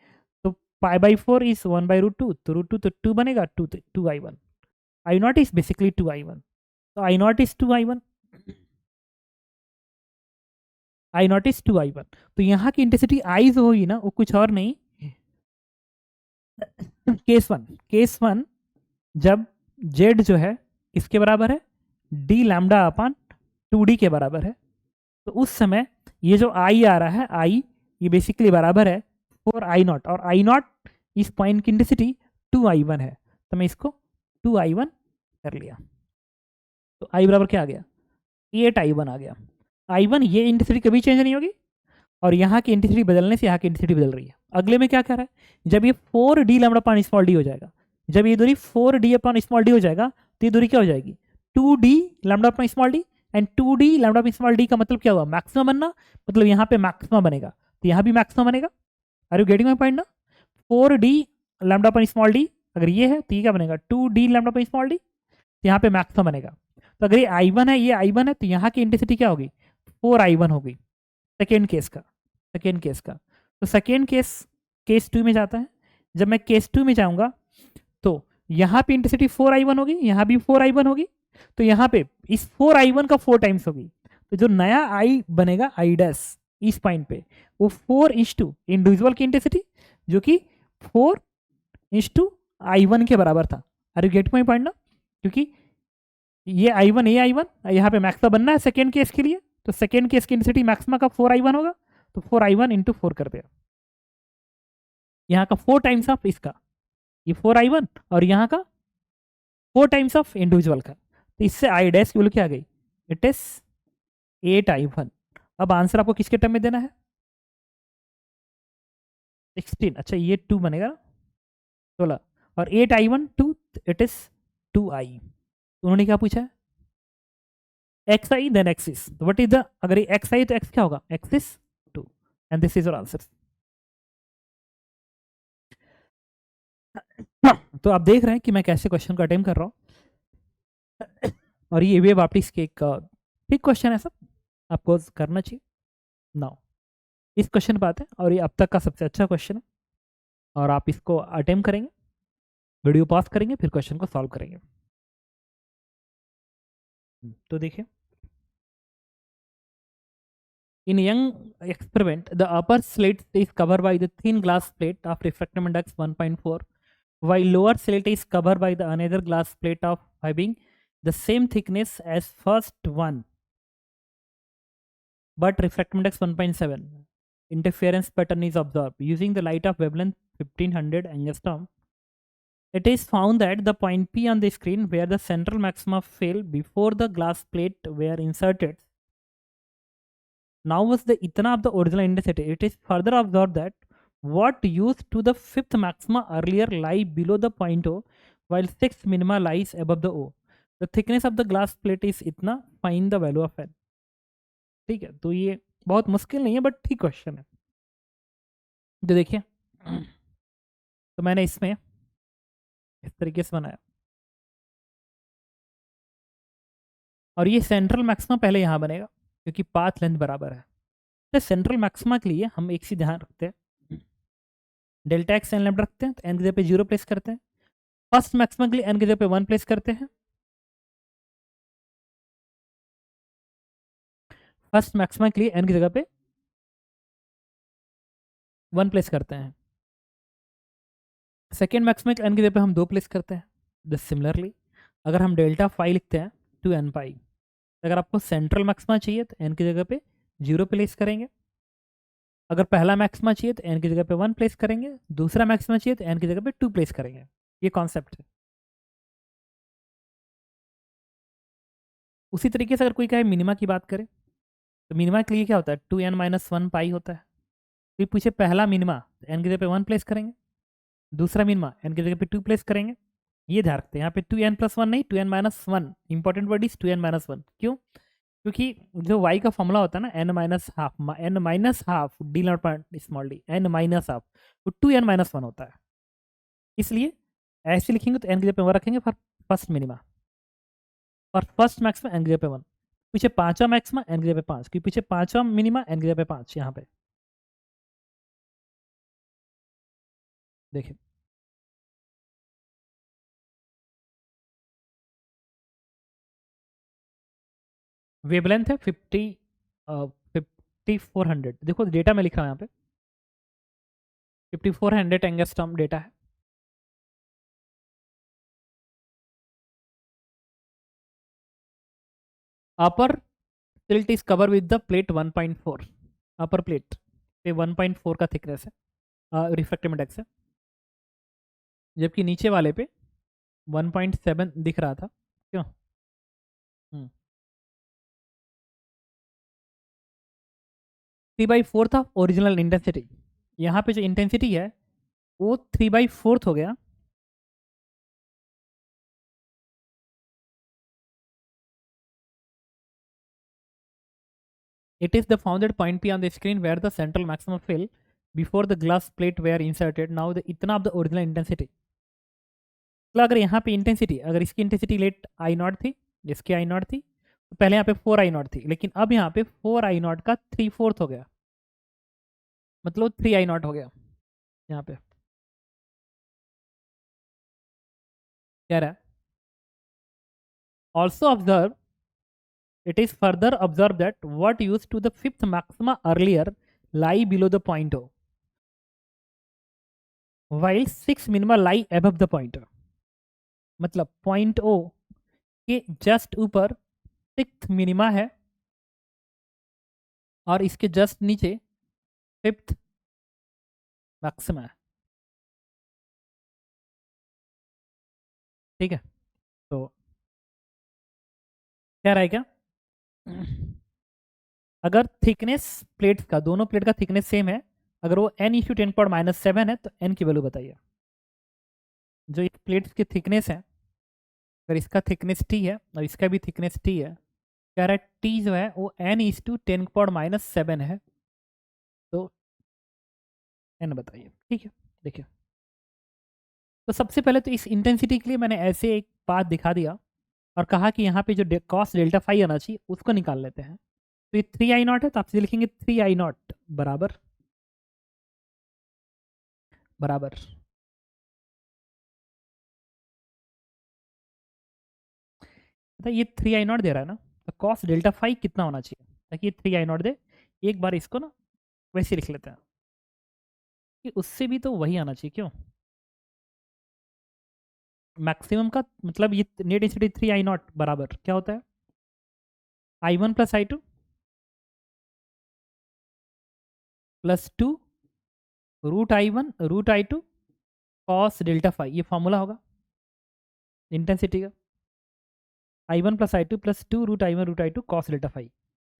तो पाई बाई 4 इज 1 बाई √2, तो √2 तो 2 बनेगा, 2I1. I0 is basically 2I1, तो I0 is 2I1, I0 is 2I1. तो यहाँ की इंटेंसिटी आई जो होगी ना वो कुछ और नहीं, केस वन जब Z जो है किसके बराबर है, डी लैम्डा अपन 2d के बराबर है, तो उस समय ये जो I आ रहा है, I ये बेसिकली बराबर है 4I0, और I0 इस पॉइंट की इंटेंसिटी 2I1 है, तो मैं इसको 2I1 कर लिया. तो I बराबर क्या आ गया, 8I1 आ गया. I1 ये इंटेंसिटी कभी चेंज नहीं होगी, और यहाँ की इंटेंसिटी बदलने से यहाँ की इंटेंसिटी बदल रही है. अगले में क्या कह रहा है, जब ये 4d lambda upon small D हो जाएगा, जब ये दूरी 4d अपॉन स्मॉल डी हो जाएगा तो ये दूरी क्या हो जाएगी 2d lambda upon small D, and 2d lambda upon small D का मतलब क्या हुआ, मैक्सिमम बनना, मतलब यहाँ पे मैक्सिमम बनेगा तो यहाँ भी मैक्सिमम बनेगा। Are you getting my point ना? 4d lambda upon small D अगर ये है तो ये क्या बनेगा, 2d lambda upon small D, तो यहाँ पे मैक्सिमम बनेगा। तो अगर ये I1 है, ये I1 है, तो यहाँ की इंटेंसिटी क्या होगी, 4I1 होगी सेकेंड केस का, सेकेंड केस का। तो सेकेंड केस 2 में जाता है। जब मैं केस 2 में जाऊंगा तो यहाँ पे इंटेंसिटी 4I1 होगी, यहाँ भी 4I1 होगी, तो यहाँ पे इस 4I1 का 4 टाइम्स होगी। तो जो नया I बनेगा I डैश इस पॉइंट पे वो 4:2 इंडिविजुअल की इंटेंसिटी जो कि 4:I1 के बराबर था। Are you get my point ना? क्योंकि ये I1 ये I1 यहाँ पे मैक्सिमा बनना है सेकेंड केस के लिए, तो सेकेंड केस की इंटेंसिटी मैक्सिमा का 4I1 होगा, तो 4I1 इंटू 4 कर दिया, यहाँ का 4 टाइम्स ऑफ इसका, ये 4I1 और यहाँ का 4 टाइम्स ऑफ इंडिविजुअल का, तो इससे I डैश की वैल्यू क्या आ गई, इट इज 8I1। अब आंसर आपको किसके टर्म में देना है, 16। अच्छा ये 2 बनेगा 16 और 8I1 2, इट इज 2I। उन्होंने क्या पूछा है, xi then axis, what is the, अगर ये xi तो x क्या होगा, axis 2, and this is your answer। तो आप देख रहे हैं कि मैं कैसे क्वेश्चन को अटेम्प्ट कर रहा हूँ, और ये वेव ऑप्टिक्स के एक ठीक क्वेश्चन है, सब आपको करना चाहिए। नाउ इस क्वेश्चन पे आते हैं, और ये अब तक का सबसे अच्छा क्वेश्चन है, और आप इसको अटेम्प्ट करेंगे, वीडियो पॉज करेंगे, फिर क्वेश्चन को सॉल्व करेंगे। तो देखिए, in young experiment the upper slit is covered by the thin glass plate of refractive index 1.4, while lower slit is covered by the another glass plate of having the same thickness as first one but refractive index 1.7. Interference pattern is observed using the light of wavelength 1500 angstrom. It is found that the point P on the screen where the central maxima fell before the glass plate were inserted now was the itna of the original intensity. It is further observed that what used to the fifth maxima earlier lie below the point O, while sixth minima lies above the O. The thickness of the glass plate is itna. Find the value of N. ठीक है, तो ये बहुत मुश्किल नहीं है but ठीक question है। तो देखिए, तो मैंने इसमें इस तरीके से बनाया, और ये सेंट्रल मैक्सिमा पहले यहाँ बनेगा क्योंकि पाथ लेंथ बराबर है। तो सेंट्रल मैक्सिमा के लिए हम एक चीज ध्यान रखते हैं, डेल्टा एक्स एन लैम्डा रखते हैं, तो एन की जगह पे 0 प्लेस करते हैं। फर्स्ट मैक्सिमा के लिए एन की जगह पे 1 प्लेस करते हैं, फर्स्ट मैक्सिमा के लिए एन की जगह पे 1 प्लेस करते हैं। सेकेंड मैक्सिमा के एन की जगह पे हम 2 प्लेस करते हैं। दिस सिमिलरली अगर हम डेल्टा फाई लिखते हैं 2n पाई, अगर आपको सेंट्रल मैक्सिमा चाहिए तो एन की जगह पे 0 प्लेस करेंगे, अगर पहला मैक्सिमा चाहिए तो एन की जगह पे 1 प्लेस करेंगे, दूसरा मैक्सिमा चाहिए तो एन की जगह पे 2 प्लेस करेंगे। ये कॉन्सेप्ट है। उसी तरीके से अगर कोई कहे मिनिमा की बात करें तो मिनिमा के लिए क्या होता है, 2n-1 पाई होता है। फिर पूछे पहला मिनिमा तो एन की जगह पे 1 प्लेस करेंगे, दूसरा मिनिमा एन की जगह पे 2 प्लेस करेंगे। ये ध्यान रखते हैं, यहाँ पे 2n+1 नहीं 2n-1, important word is 2n-1। क्यों? क्योंकि जो y का फॉर्मूला होता है ना n-हाफ D naught point small D n-हाफ, वो 2n-1 होता है। इसलिए ऐसे लिखेंगे तो एन की जगह पे 1 रखेंगे फॉर फर्स्ट मिनिमा, और फर्स्ट मैक्सिमा एन की जगह पे 1, पीछे पांचवा मैक्सिमा एन की जगह पे 5, क्योंकि पीछे पांचवा मिनिमा एन की जगह पे 5। यहाँ पे देखिए, वेवलेंथ है 5400, देखो डेटा में लिखा है यहाँ पे 5400 एंगस्ट्रॉम डेटा है। Upper tilt is cover with the plate 1.4, upper plate पे 1.4 का थिकनेस है, रिफ्रैक्टिव इंडेक्स है, जबकि नीचे वाले पे 1.7 दिख रहा था। क्यों? 3/4 था ओरिजिनल इंटेंसिटी, यहाँ पे जो इंटेंसिटी है वो 3/4 हो गया, It is the founded point P on the screen where the central maximum fill before the glass plate were inserted. Now the इतना of the original intensity. मतलब अगर यहाँ पे इंटेंसिटी, अगर इसकी इंटेंसिटी लेट आई नॉट थी, इसकी आई not थी, तो पहले यहाँ पे 4 आई नॉट थी, लेकिन अब यहाँ पे 4 आई नॉट का 3/4 हो गया, मतलब 3 आई नॉट हो गया यहाँ पे। क्या रहा है? Also observe, it is further observed that what used to the fifth maxima earlier lie below the point O, while six minima lie above the point O. मतलब पॉइंट O के जस्ट ऊपर सिक्स मिनिमा है और इसके just नीचे fifth maxima है। ठीक है, तो क्या रहेगा? अगर थिकनेस प्लेट्स का, दोनों प्लेट का थिकनेस सेम है, अगर वो n/10⁻⁷ है, तो n की वैल्यू बताइए। जो एक प्लेट्स की थिकनेस है, अगर इसका थिकनेस t है और इसका भी थिकनेस t है, कह रहा है t जो है वो n/10⁻⁷ है, तो n बताइए। ठीक है, देखिए, तो सबसे पहले तो इस इंटेंसिटी के लिए मैंने ऐसे एक बात दिखा दिया और कहा कि यहाँ पे जो कॉस डेल्टा फाई आना चाहिए उसको निकाल लेते हैं। तो ये 3 आई नॉट है, तो आप सीधे लिखेंगे 3 आई नॉट बराबर बराबर ये 3 आई नॉट दे रहा है ना, तो कॉस डेल्टा फाई कितना होना चाहिए ताकि ये 3 आई नॉट दे। एक बार इसको ना वैसे लिख लेते हैं कि उससे भी तो वही आना चाहिए, क्यों? मैक्सिमम का मतलब ये नेट डेंसिटी 3 आई नॉट बराबर क्या होता है? I1 plus I2 plus 2 √I1 √I2 cos delta phi, ये फॉर्मूला होगा इंटेंसिटी का। I1 plus I2 plus 2 √I1 √I2 cos delta phi.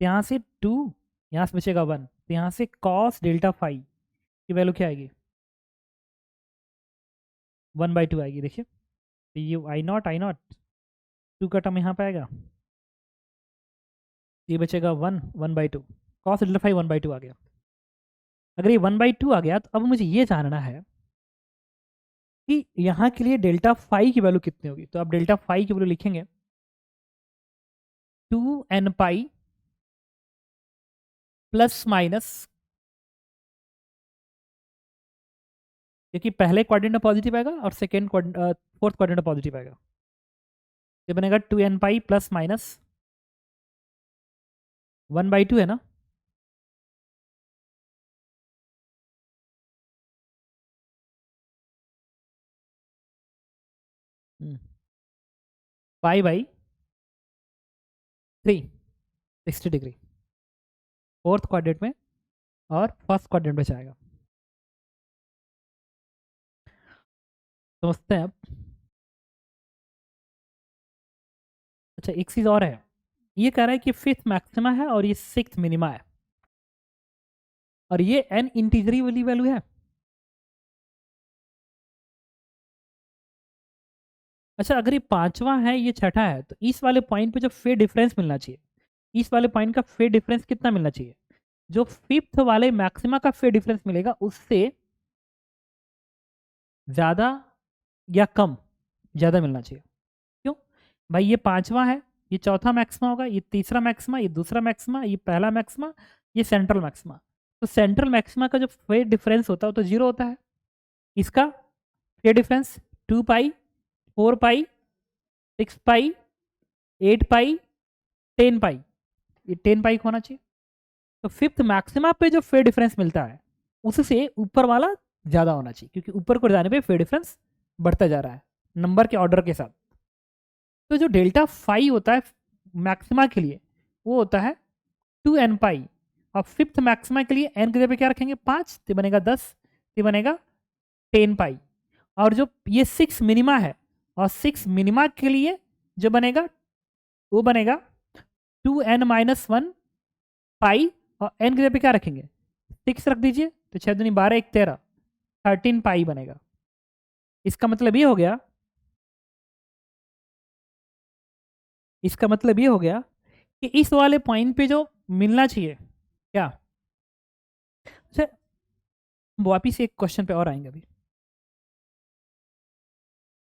यहाँ से 2, यहाँ से बचेगा 1, तो यहाँ से कॉस डेल्टा फाई की वैल्यू क्या आएगी? 1/2 आएगी। देखिए, तो ये I0 2 का टर्म यहाँ पे आएगा, ये बचेगा 1/2, कॉस डेल्टा फाई 1/2 आ गया। अगर ये 1/2 आ गया, तो अब मुझे ये जानना है कि यहाँ के लिए डेल्टा फाई की वैल्यू कितनी होगी। तो आप डेल्टा फाई की वैल्यू लिखेंगे 2n पाई प्लस माइनस, क्योंकि पहले क्वाड्रेंट में पॉजिटिव आएगा और सेकेंड फोर्थ क्वाड्रेंट में पॉजिटिव आएगा, ये बनेगा 2n पाई प्लस माइनस 1/2 है ना। पाई बाई 3 60 डिग्री फोर्थ क्वाड्रेंट में और फर्स्ट क्वाड्रेंट में जाएगा। समझते हैं आप? अच्छा, एक चीज और है, ये कह रहा है कि फिफ्थ मैक्सिमा है और ये सिक्स्थ मिनिमा है और ये n इंटीजरी वाली वैल्यू है। अच्छा, अगर ये पांचवा है, ये छठा है, तो इस वाले पॉइंट पे जो फेज डिफरेंस मिलना चाहिए, इस वाले पॉइंट का फेज डिफरेंस कितना मिलना चाहिए? जो फिफ्थ वाले मैक्सिमा का फेज डिफरेंस मिलेगा उससे ज़्यादा या कम? ज़्यादा मिलना चाहिए। क्यों भाई? ये पांचवा है, ये चौथा मैक्सिमा होगा, ये तीसरा मैक्सिमा, ये दूसरा मैक्सिमा, ये पहला मैक्सिमा, ये सेंट्रल मैक्सिमा। तो सेंट्रल मैक्सिमा का जो फेज डिफरेंस होता है वो तो जीरो होता है। इसका फेज डिफरेंस 2 पाई, 4 पाई, 6 पाई, 8 पाई, 10 पाई, ये 10 पाई होना चाहिए। तो फिफ्थ मैक्सिमा पे जो फेज डिफरेंस मिलता है उससे ऊपर वाला ज़्यादा होना चाहिए, क्योंकि ऊपर को जाने पे फेज डिफरेंस बढ़ता जा रहा है नंबर के ऑर्डर के साथ। तो जो डेल्टा फाई होता है मैक्सिमा के लिए वो होता है 2n पाई, और फिफ्थ मैक्सिमा के लिए n की जगह पे क्या रखेंगे? 5, तो बनेगा 10, तो बनेगा 10 पाई। और जो ये 6 मिनिमा है, और 6 मिनिमा के लिए जो बनेगा वो बनेगा 2n-1 पाई, और n की जगह पे क्या रखेंगे? 6 रख दीजिए, तो 6 दूनी 12, 1 13, 13 पाई बनेगा। इसका मतलब ये हो गया, इसका मतलब ये हो गया कि इस वाले पॉइंट पे जो मिलना चाहिए क्या। अच्छा, वापिस एक क्वेश्चन पे और आएंगे अभी।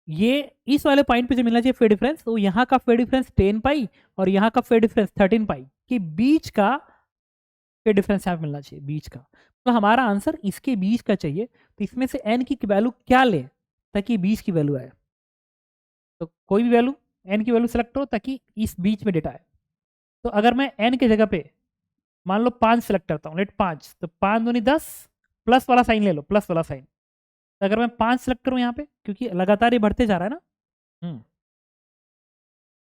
ये इस वाले पॉइंट पे जो मिलना चाहिए फेयर डिफरेंस, तो यहाँ का फेयर डिफरेंस 10 पाई और यहाँ का फेयर डिफरेंस 13 पाई के बीच का फेयर डिफरेंस यहाँ पे मिलना चाहिए, बीच का। तो हमारा आंसर इसके बीच का चाहिए, तो इसमें से n की वैल्यू क्या ले ताकि बीच की वैल्यू आए। तो कोई भी वैल्यू n की वैल्यू सेलेक्ट करो ताकि इस बीच में डेटा आए। तो अगर मैं n की जगह पे मान लो 5 सेलेक्ट करता हूँ, लेट 5, तो 5 दूनी 10, प्लस वाला साइन ले लो, प्लस वाला साइन। तो अगर मैं 5 सेलेक्ट करूँ यहाँ पे, क्योंकि लगातार ये बढ़ते जा रहा है ना,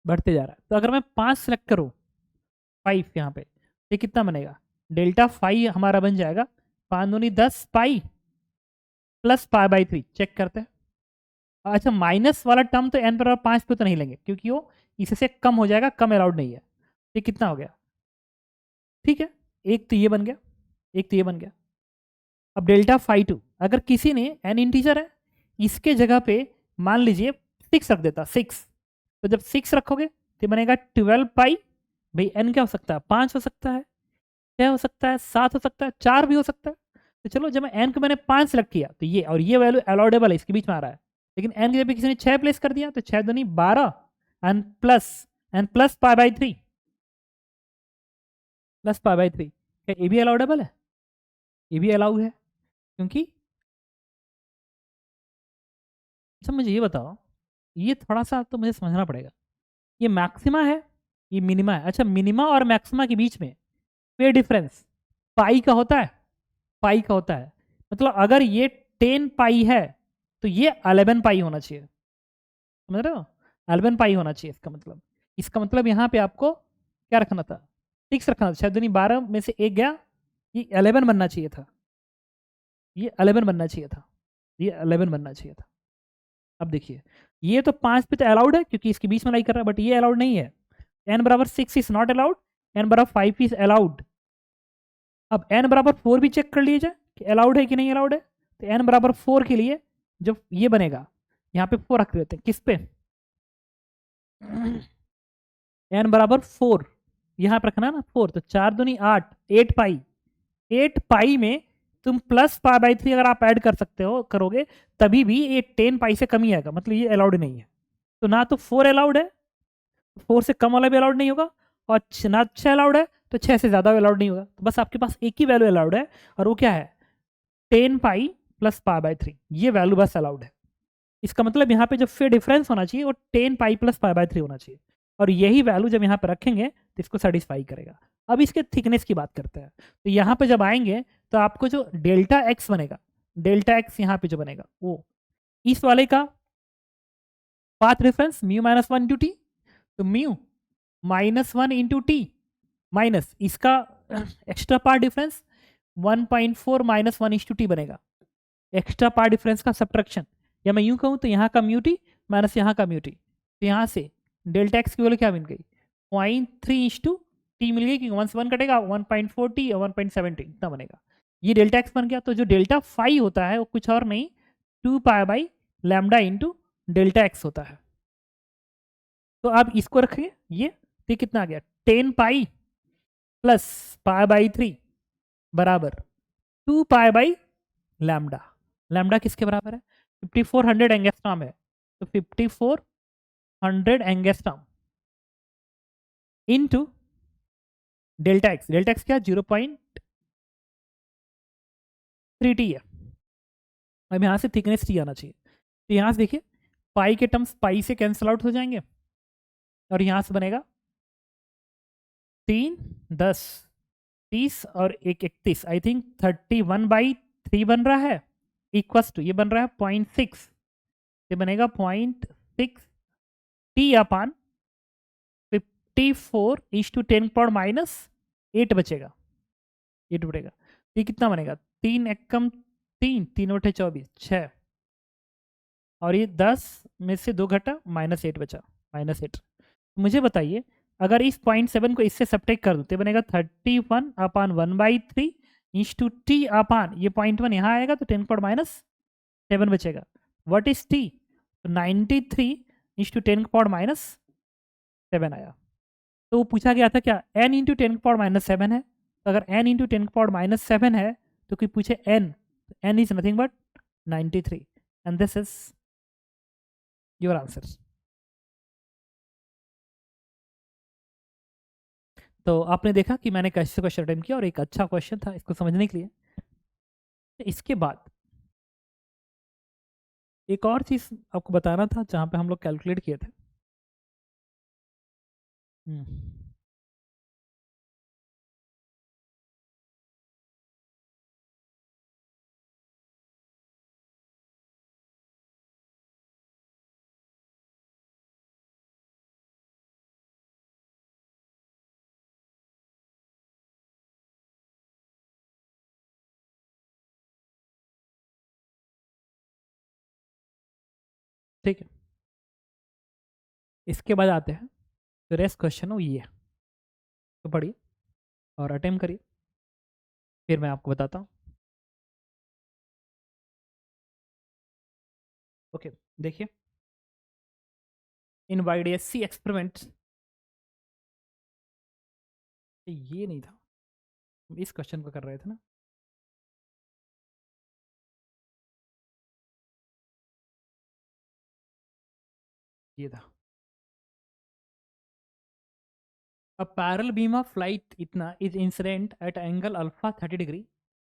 बढ़ते जा रहा है, तो अगर मैं 5 सेलेक्ट करूँ 5 यहाँ पे, ये कितना बनेगा, डेल्टा 5 हमारा बन जाएगा 5 दूनी 10 pi plus pi by 3। Check करते हैं। अच्छा, माइनस वाला टर्म तो n बराबर 5 पे तो नहीं लेंगे क्योंकि वो इससे कम हो जाएगा, कम अलाउड नहीं है। ये कितना हो गया, ठीक है, एक तो ये बन गया, एक तो ये बन गया। अब डेल्टा 5 अगर किसी ने n इंटीजर है, इसके जगह पे मान लीजिए 6 रख देता, 6, तो जब 6 रखोगे तो बनेगा 12 पाई। भाई n क्या हो सकता है, 5 हो सकता है, 6 हो सकता है, 7 हो सकता है, 4 भी हो सकता है। तो चलो, जब n को मैंने 5 सेलेक्ट किया तो ये और ये वैल्यू अलाउडेबल है, इसके बीच में आ रहा है। लेकिन n की जगह पे किसी ने 6 प्लेस कर दिया, तो 6 दूनी 12 N plus pi by 3, plus pi by 3। क्या ये भी अलाउडेबल है, ये भी अलाउ है क्योंकि। अच्छा, मुझे ये बताओ, ये थोड़ा सा तो मुझे समझना पड़ेगा, ये मैक्सिमा है, ये मिनिमा है। अच्छा, मिनिमा और मैक्सिमा के बीच में फेयर डिफरेंस पाई का होता है, पाई का होता है। मतलब अगर ये 10 पाई है तो ये 11 पाई होना चाहिए, समझ रहे हो, 11 पाई होना चाहिए। इसका मतलब यहाँ पे आपको क्या रखना था, 6 रखना था, शायद दुनी 12 में से एक गया, ये 11 बनना चाहिए था, ये 11 बनना चाहिए था, ये 11 बनना चाहिए था। अब देखिए, ये तो 5 पे तो अलाउड है क्योंकि इसके बीच में लाई कर रहा है, बट ये अलाउड नहीं है। n बराबर 6 इज नॉट अलाउड, n बराबर 5 इज अलाउड। अब n बराबर 4 भी चेक कर लीजिए कि अलाउड है कि नहीं अलाउड है। तो n बराबर 4 के लिए जब ये बनेगा, यहाँ पे 4 रख देते हैं, किस पे, n बराबर 4, यहाँ पे रखना ना 4, तो 4 दूनी 8, 8 पाई, 8 पाई में तुम प्लस पाई बाई 3 अगर आप ऐड कर सकते हो, करोगे, तभी भी ये 10 पाई से कम ही आएगा, मतलब ये अलाउड नहीं है। तो ना तो 4 अलाउड है, 4 से कम वाला भी अलाउड नहीं होगा, और ना 6 अलाउड है तो 6 से ज़्यादा अलाउड नहीं होगा। तो बस आपके पास एक ही वैल्यू अलाउड है, और वो क्या है, 10 पाई प्लस पाई बाई 3, ये वैल्यू बस अलाउड है। इसका मतलब यहाँ पे जो फेयर डिफरेंस होना चाहिए वो 10 पाई प्लस पाई बाई 3 होना चाहिए, और यही वैल्यू जब यहाँ पे रखेंगे तो इसको सेटिस्फाई करेगा। अब इसके थिकनेस की बात करते हैं। तो यहाँ पे जब आएंगे तो आपको जो डेल्टा एक्स बनेगा, डेल्टा एक्स यहाँ पे जो बनेगा वो इस वाले का path reference mu minus 1 into T, तो mu minus 1 into T minus इसका extra part difference 1.4 minus 1 into T बनेगा, एक्स्ट्रा पार्ट डिफरेंस का सब्ट्रैक्शन। या मैं यूं कहूं तो यहाँ का म्यू टी माइनस यहाँ का म्यू टी, तो यहाँ से डेल्टा एक्स की वैल्यू क्या बन गई, 0.3 इंटू टी मिल गई, क्योंकि 1 से 1 कटेगा, 1.4 टी और 1.7 टी इतना बनेगा। ये डेल्टा एक्स बन गया। तो जो डेल्टा फाई होता है वो कुछ और नहीं, 2 pi by lambda into delta x होता है। तो आप इसको रखेंगे, ये कितना आ गया, 10 पाई प्लस पाई बाई 3 बराबर 2 पाई बाई लैम्डा। लैम्डा किसके बराबर है, 5400 एंगस्ट्रॉम है, तो 5400 angstrom into delta x, delta x क्या 0.3 है। अब यहाँ से थिकनेस टी आना चाहिए, तो यहाँ से देखिए पाई के टर्म्स पाई से कैंसिल आउट हो जाएंगे, और यहाँ से बनेगा 3 10 30 और 1 31, आई थिंक 31/3 बन रहा है, इक्वस टू ये बन रहा है 0.6, ये बनेगा 0.6 T upon 54 is to 10 power minus 8 बचेगा, 8 बचेगा। ये कितना बनेगा, 3 एकम 3, 3/24 6, और ये 10 में से 2 घटा, -8 बचा, -8। मुझे बताइए, अगर इस 0.7 को इससे सब्ट्रैक्ट कर दूँ तो बनेगा 31 अपान 1/3 इंच टू टी अपान ये 0.1 यहाँ आएगा तो 10 पावर माइनस 7 बचेगा। व्हाट इज टी, तो 93 इंच टू 10 पावर माइनस 7 आया। तो वो पूछा गया था क्या n इंटू 10⁻⁻7 है, तो अगर n इंटू 10⁻⁻7 है तो कोई पूछे n, n is nothing but 93 and this is your answer. तो आपने देखा कि मैंने कैसे क्वेश्चन अटेम्प्ट किया और एक अच्छा क्वेश्चन था इसको समझने के लिए। इसके बाद एक और चीज़ आपको बताना था जहाँ पे हम लोग कैलकुलेट किए थे। ठीक है, इसके बाद आते हैं तो रेस्ट क्वेश्चन हो ये, तो पढ़िए और अटेम्प्ट करिए, फिर मैं आपको बताता हूँ। ओके, देखिए इन YDSC एक्सपेरिमेंट, ये नहीं था, इस क्वेश्चन को कर रहे थे ना। ये था a parallel beam of light इतना is incident at angle alpha 30 degree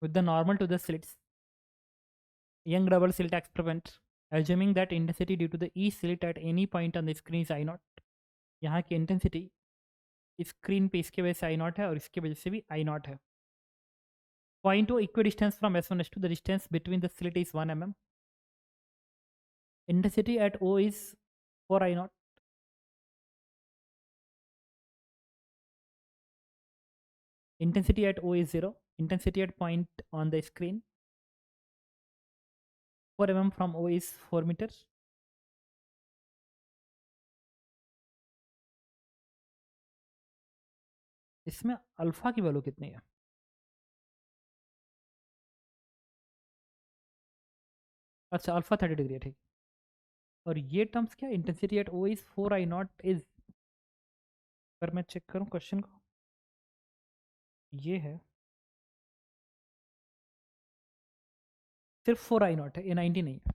with the normal to the slits. Young double slit experiment assuming that intensity due to the E slit at any point on the screen is I0. यहाँ की intensity screen पे इसके वजह से I0 है और इसके वजह से भी I0 है। Point O equidistance from S1 S2, the distance between the slit is 1 mm. Intensity at O is 4 I0. Intensity at O is 0. Intensity at point on the screen 4 mm from O is 4 meters. इसमें alpha की value कितनी है? अच्छा, alpha 30 degree है, ठीक। और ये terms क्या, intensity at O is 4 I0 is, अगर मैं चेक करूं क्वेश्चन को, ये है सिर्फ 4 I0 है, ये 90 नहीं है।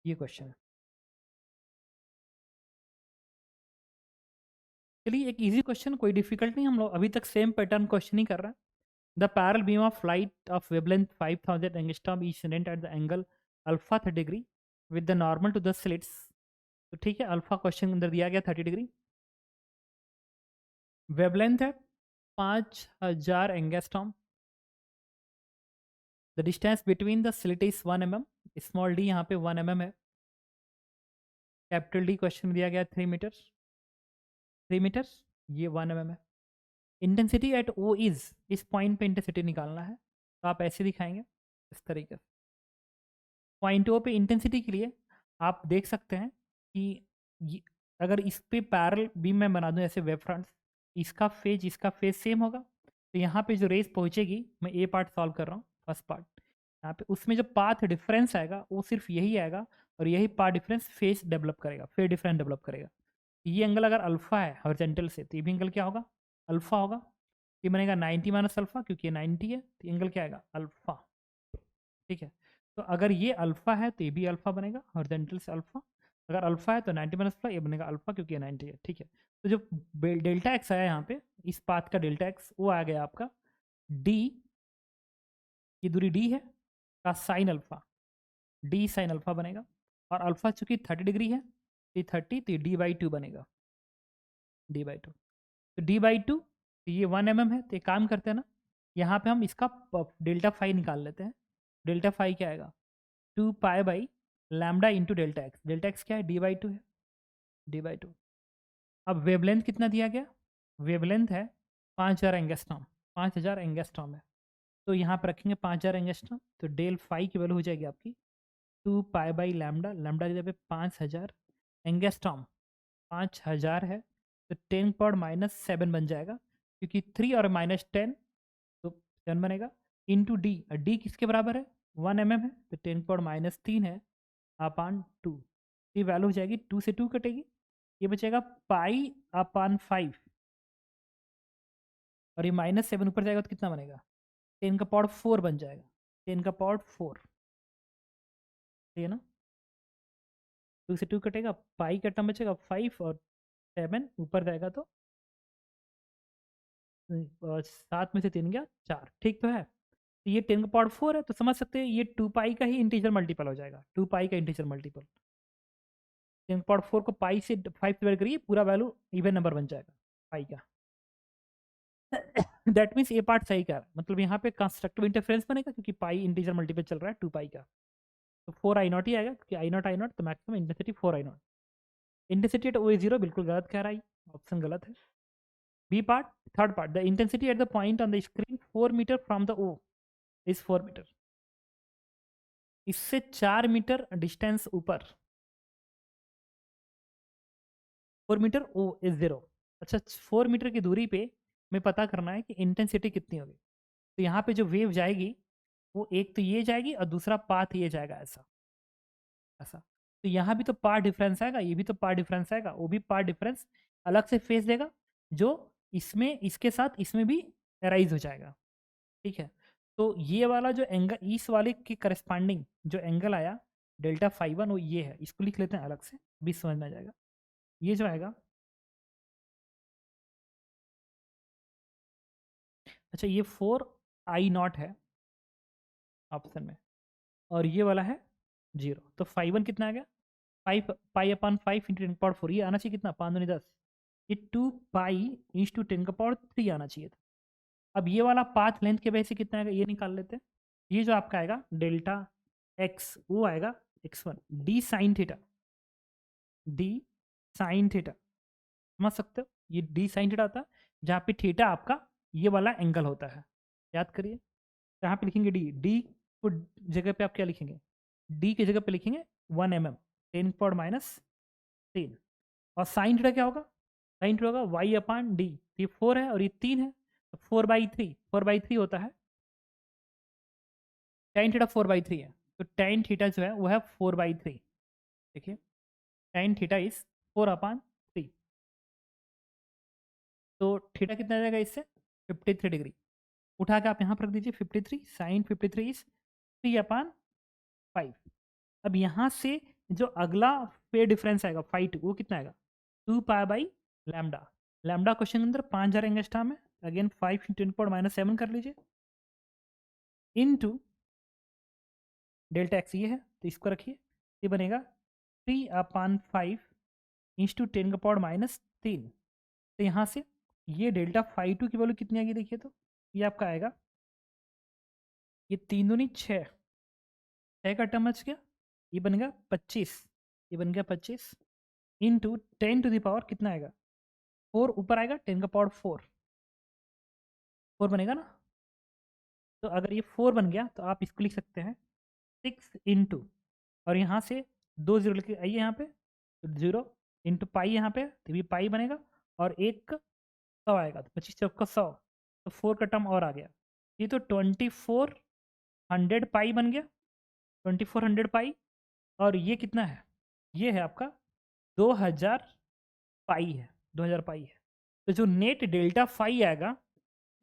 ये क्वेश्चन है। चलिए एक इजी क्वेश्चन, कोई डिफिकल्ट नहीं, हम लोग अभी तक सेम पैटर्न क्वेश्चन ही कर रहे हैं। The parallel beam of light of wavelength 5000 angstrom is incident at the angle alpha 30 degree with the normal to the slits. तो ठीक है, अल्फा क्वेश्चन के अंदर दिया गया 30 डिग्री, वेवलेंथ है 5000 angstrom, the distance between the slit is 1 mm, small D यहाँ पे 1 mm है, कैपिटल डी क्वेश्चन में दिया गया 3 मीटर, 3 मीटर, ये 1 mm है। इंटेंसिटी एट ओ इज, इस पॉइंट पे इंटेंसिटी निकालना है, तो आप ऐसे दिखाएंगे इस तरीके से। पॉइंट ओ पे इंटेंसिटी के लिए आप देख सकते हैं कि अगर इस पे पैरल बीम मैं बना दूं ऐसे वेव फ्रंट्स, इसका फेज सेम होगा, तो यहाँ पे जो रेस पहुंचेगी, मैं ए पार्ट सॉल्व कर रहा हूँ, फर्स्ट पार्ट, यहाँ पे उसमें जो पाथ डिफरेंस आएगा वो सिर्फ यही आएगा, और यही पाथ डिफरेंस फेज डेवलप करेगा, फेज डिफरेंस डेवलप करेगा। ये एंगल अगर अल्फा है हॉरिजॉन्टल से, तो ये भी एंगल क्या होगा, अल्फा होगा। ये बनेगा 90 माइनस अल्फा, क्योंकि ये 90 है, तो एंगल क्या आएगा, अल्फा। ठीक है, तो अगर ये अल्फा है तो ये भी अल्फा बनेगा, हॉरिजॉन्टल से अल्फा। अगर अल्फा है तो 90 माइनस अल्फा, ये बनेगा अल्फा, क्योंकि ये 90 है। ठीक है, तो जो डेल्टा एक्स आया यहाँ पे, इस पाथ का डेल्टा एक्स, वो आ गया आपका डी, ये दूरी डी है, का sine alpha, D sine alpha बनेगा। और अल्फा चूंकि 30 डिग्री है, तो 30, तो D/2 बनेगा, D/2। तो D/2, तो ये 1 mm है, तो एक काम करते हैं ना, यहाँ पे हम इसका डेल्टा फाई निकाल लेते हैं। डेल्टा फाई क्या आएगा, 2π/λ इंटू डेल्टा एक्स क्या है, D/2 है, D/2। अब वेवलेंथ कितना दिया गया, वेवलेंथ है 5000 एंगस्ट्रॉम, 5000 एंगस्ट्रॉम है, तो यहाँ पर रखेंगे 5000 एंगस्ट्रॉम, तो डेल फाई की वैल्यू हो जाएगी आपकी 2π/λ, लैम्डा की जगह पे 5000 एंगस्ट्रॉम, 5000 है, तो 10⁻⁻7 बन जाएगा, क्योंकि 3 और -10 तो 7 बनेगा। इंटू डी, डी किसके बराबर है? 1 mm है, तो 10⁻³ है अपान 2। ये वैल्यू हो जाएगी, 2 से 2 कटेगी, ये बचेगा π/5, और ये -7 ऊपर जाएगा तो कितना बनेगा? 10⁻⁴ बन जाएगा, 10⁻⁴, ठीक है ना? 2 से 2 कटेगा, पाई का टर्म बचेगा 5, और 7 ऊपर जाएगा तो 7 में से 3 गया 4, ठीक तो है। तो ये 10⁻⁴ है, तो समझ सकते हैं ये 2 पाई का ही इंटीजर मल्टीपल हो जाएगा, 2 पाई का इंटीजर मल्टीपल। 10⁻⁴ को पाई से 5 डिवाइड करिए, पूरा वैल्यू इवन नंबर बन जाएगा पाई का। दैट मीन्स ये पार्ट सही का है, मतलब यहाँ पे कंस्ट्रक्टिव इंटरफेरेंस बनेगा, क्योंकि पाई इंटीजर मल्टीपल चल रहा है 2 पाई का, तो 4I0 ही आएगा, क्योंकि I0 तो maximum intensity 4I0। Intensity at O0 बिल्कुल गलत कह रहा है, ऑप्शन गलत है। B part, third part, the intensity at the point on the screen 4 metre from the O is 4 metre. इससे 4 मीटर डिस्टेंस ऊपर 4 मीटर O इज 0। अच्छा, 4 मीटर की दूरी पे हमें पता करना है कि इंटेंसिटी कितनी होगी। तो यहाँ पे जो वेव जाएगी वो एक तो ये जाएगी और दूसरा पाथ ये जाएगा, ऐसा ऐसा। तो यहाँ भी तो पार्ट डिफरेंस आएगा, ये भी तो पार्ट डिफरेंस आएगा, वो भी पार्ट डिफरेंस अलग से फेस देगा, जो इसमें इसके साथ इसमें भी राइज हो जाएगा, ठीक है। तो ये वाला जो एंगल, इस वाले के करस्पॉन्डिंग जो एंगल आया Δ φ1, वो ये है, इसको लिख लेते हैं अलग से, भी समझ में आ जाएगा। ये जो आएगा, अच्छा ये 4I0 है ऑप्शन में, और ये वाला है 0, तो φ1 कितना आ गया? 5π/5 × 10⁻⁴, ये आना चाहिए कितना? 5 दूनी 10, ये 2π × 10⁻³ आना चाहिए था। अब ये वाला पाथ लेंथ के वजह से कितना आएगा, ये निकाल लेते हैं। ये जो आपका आएगा Δx, वो आएगा x1 d sine theta, D sine theta, समझ सकते हो? ये डी साइन थीटा होता है, जहाँ पे थीटा आपका ये वाला एंगल होता है, याद करिए। यहाँ पे लिखेंगे डी, डी को जगह पे आप क्या लिखेंगे? डी की जगह पे लिखेंगे 1 mm, 10⁻³ और साइन थीटा क्या होगा? साइन थीटा होगा y/d, ये 4 है और ये 3 है, तो 4/3, 4/3 होता है, tan थीटा 4/3 है, तो tan थीटा जो है वो है 4/3। देखिए tan थीटा इज 4/3, तो थीटा कितना आ जाएगा इससे? 53 डिग्री। उठा के आप यहाँ पर रख दीजिए 53, साइन 53 इज 3/5। अब यहाँ से जो अगला पे डिफरेंस आएगा फाइट, वो कितना आएगा? 2π/λ। लैम्डा क्वेश्चन के अंदर 5000 एंगस्ट्रॉम है, अगेन 5 × 10⁻⁷ कर लीजिए, इनटू Δx ये है, तो इसको रखिए, ये बनेगा 3/5 × 10⁻⁻3। तो यहाँ से ये Δ φ2 की वैल्यू कितनी आएगी देखिए, तो ये आपका आएगा, ये 3 दूनी 6, 6 का टर्म बच गया, ये बन गया 25, ये बन गया 25 इंटू 10⁻, कितना आएगा? 4 ऊपर आएगा, 10⁻⁴ 4 बनेगा ना। तो अगर ये 4 बन गया तो आप इसको लिख सकते हैं 6 इंटू, और यहाँ से 2 जीरो लेके आइए यहाँ पे, तो 0 इंटू पाई यहाँ पे, तो ये पाई बनेगा, और एक 100 आएगा, तो 25 चौका 100, तो 4 का टर्म और आ गया, ये तो 2400 पाई बन गया, 2400 पाई, और ये कितना है? ये है आपका 2000 पाई है, 2000 पाई है। तो जो नेट Δ φ आएगा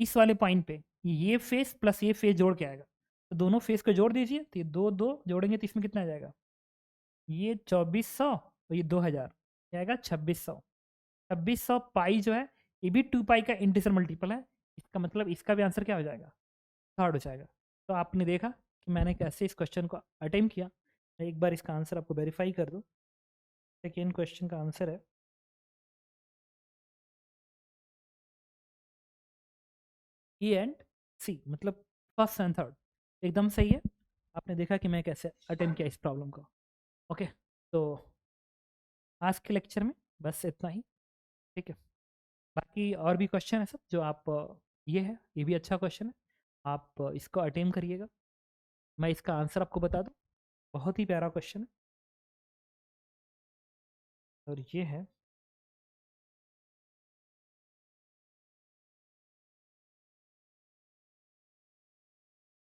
इस वाले पॉइंट पे, ये फेस प्लस ये फेस जोड़ के आएगा, तो दोनों फेस को जोड़ दीजिए, तो ये 2 जोड़ेंगे तो इसमें कितना आ जाएगा? ये 2400 और ये 2000, क्या आएगा? 2600। 2600 पाई जो है ये भी 2 पाई का इंटीजर मल्टीपल है, इसका मतलब इसका भी आंसर क्या हो जाएगा? थर्ड हो जाएगा। तो आपने देखा कि मैंने कैसे इस क्वेश्चन को अटेम्प्ट किया। मैं एक बार इसका आंसर आपको वेरीफाई कर दूँ। सेकेंड क्वेश्चन का आंसर है ई एंड सी, मतलब फर्स्ट एंड थर्ड एकदम सही है। आपने देखा कि मैं कैसे अटेम्प्ट किया इस प्रॉब्लम को। ओके, तो आज के लेक्चर में बस इतना ही, ठीक है। बाकी और भी क्वेश्चन है सब जो आप, ये है, ये भी अच्छा क्वेश्चन है, आप इसको अटेम्प्ट करिएगा। मैं इसका आंसर आपको बता दूं, बहुत ही प्यारा क्वेश्चन है, और ये है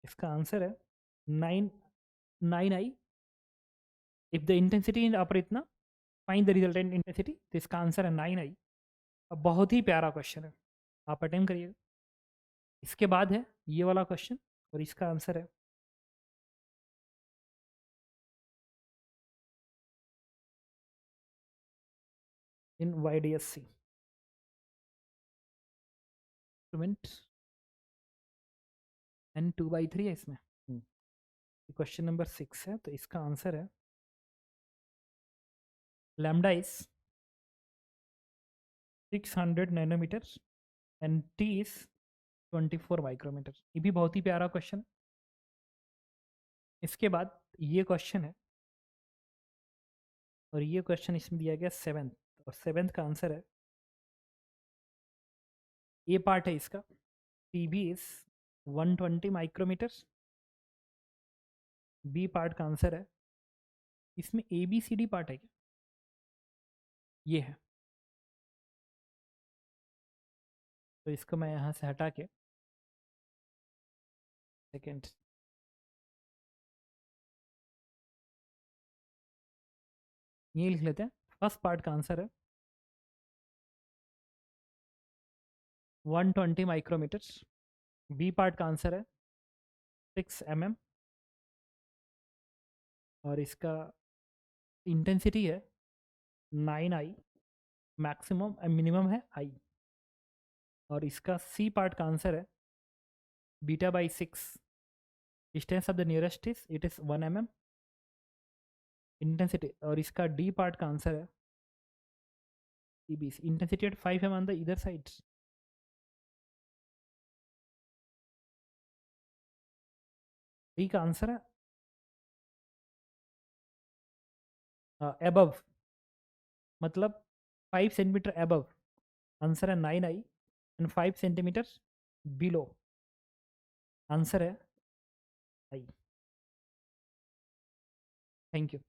इसका आंसर है 9 इफ द इंटेंसिटी इन अपर इतना फाइंड द रिजल्टेंट इंटेंसिटी, तो इसका आंसर है 9i। अब बहुत ही प्यारा क्वेश्चन है, आप अटेम्प्ट करिएगा। इसके बाद है ये वाला क्वेश्चन, और इसका आंसर है इन YDSC इंस्ट्रूमेंट एन 2/3 है इसमें। क्वेश्चन नंबर 6 है, तो इसका आंसर है lambda is 600 nanometre and T is 24 micrometre. ये भी बहुत ही प्यारा क्वेश्चन है। इसके बाद ये क्वेश्चन है, और ये क्वेश्चन इसमें दिया गया 7th, और 7th का आंसर है, ये पार्ट है इसका, T B is 120 micrometre. B part का आंसर है, इसमें ABCD पार्ट है क्या? ये है, तो इसको मैं यहाँ से हटा के सेकेंड, ये लिख लेते हैं। फर्स्ट पार्ट का आंसर है 120 माइक्रोमीटर। बी पार्ट का आंसर है 6 mm, और इसका इंटेंसिटी है 9i, मैक्सिमम मिनिमम है i, और इसका सी पार्ट का आंसर है β/6। Distance of the nearest is it is 1 mm intensity, और इसका डी पार्ट का आंसर है EBC intensity at 5 mm on the इधर साइड। डी का आंसर है एबव, मतलब 5 सेंटीमीटर एबव। आंसर है 9i and 5 centimetre below. Answer है आई। Thank you.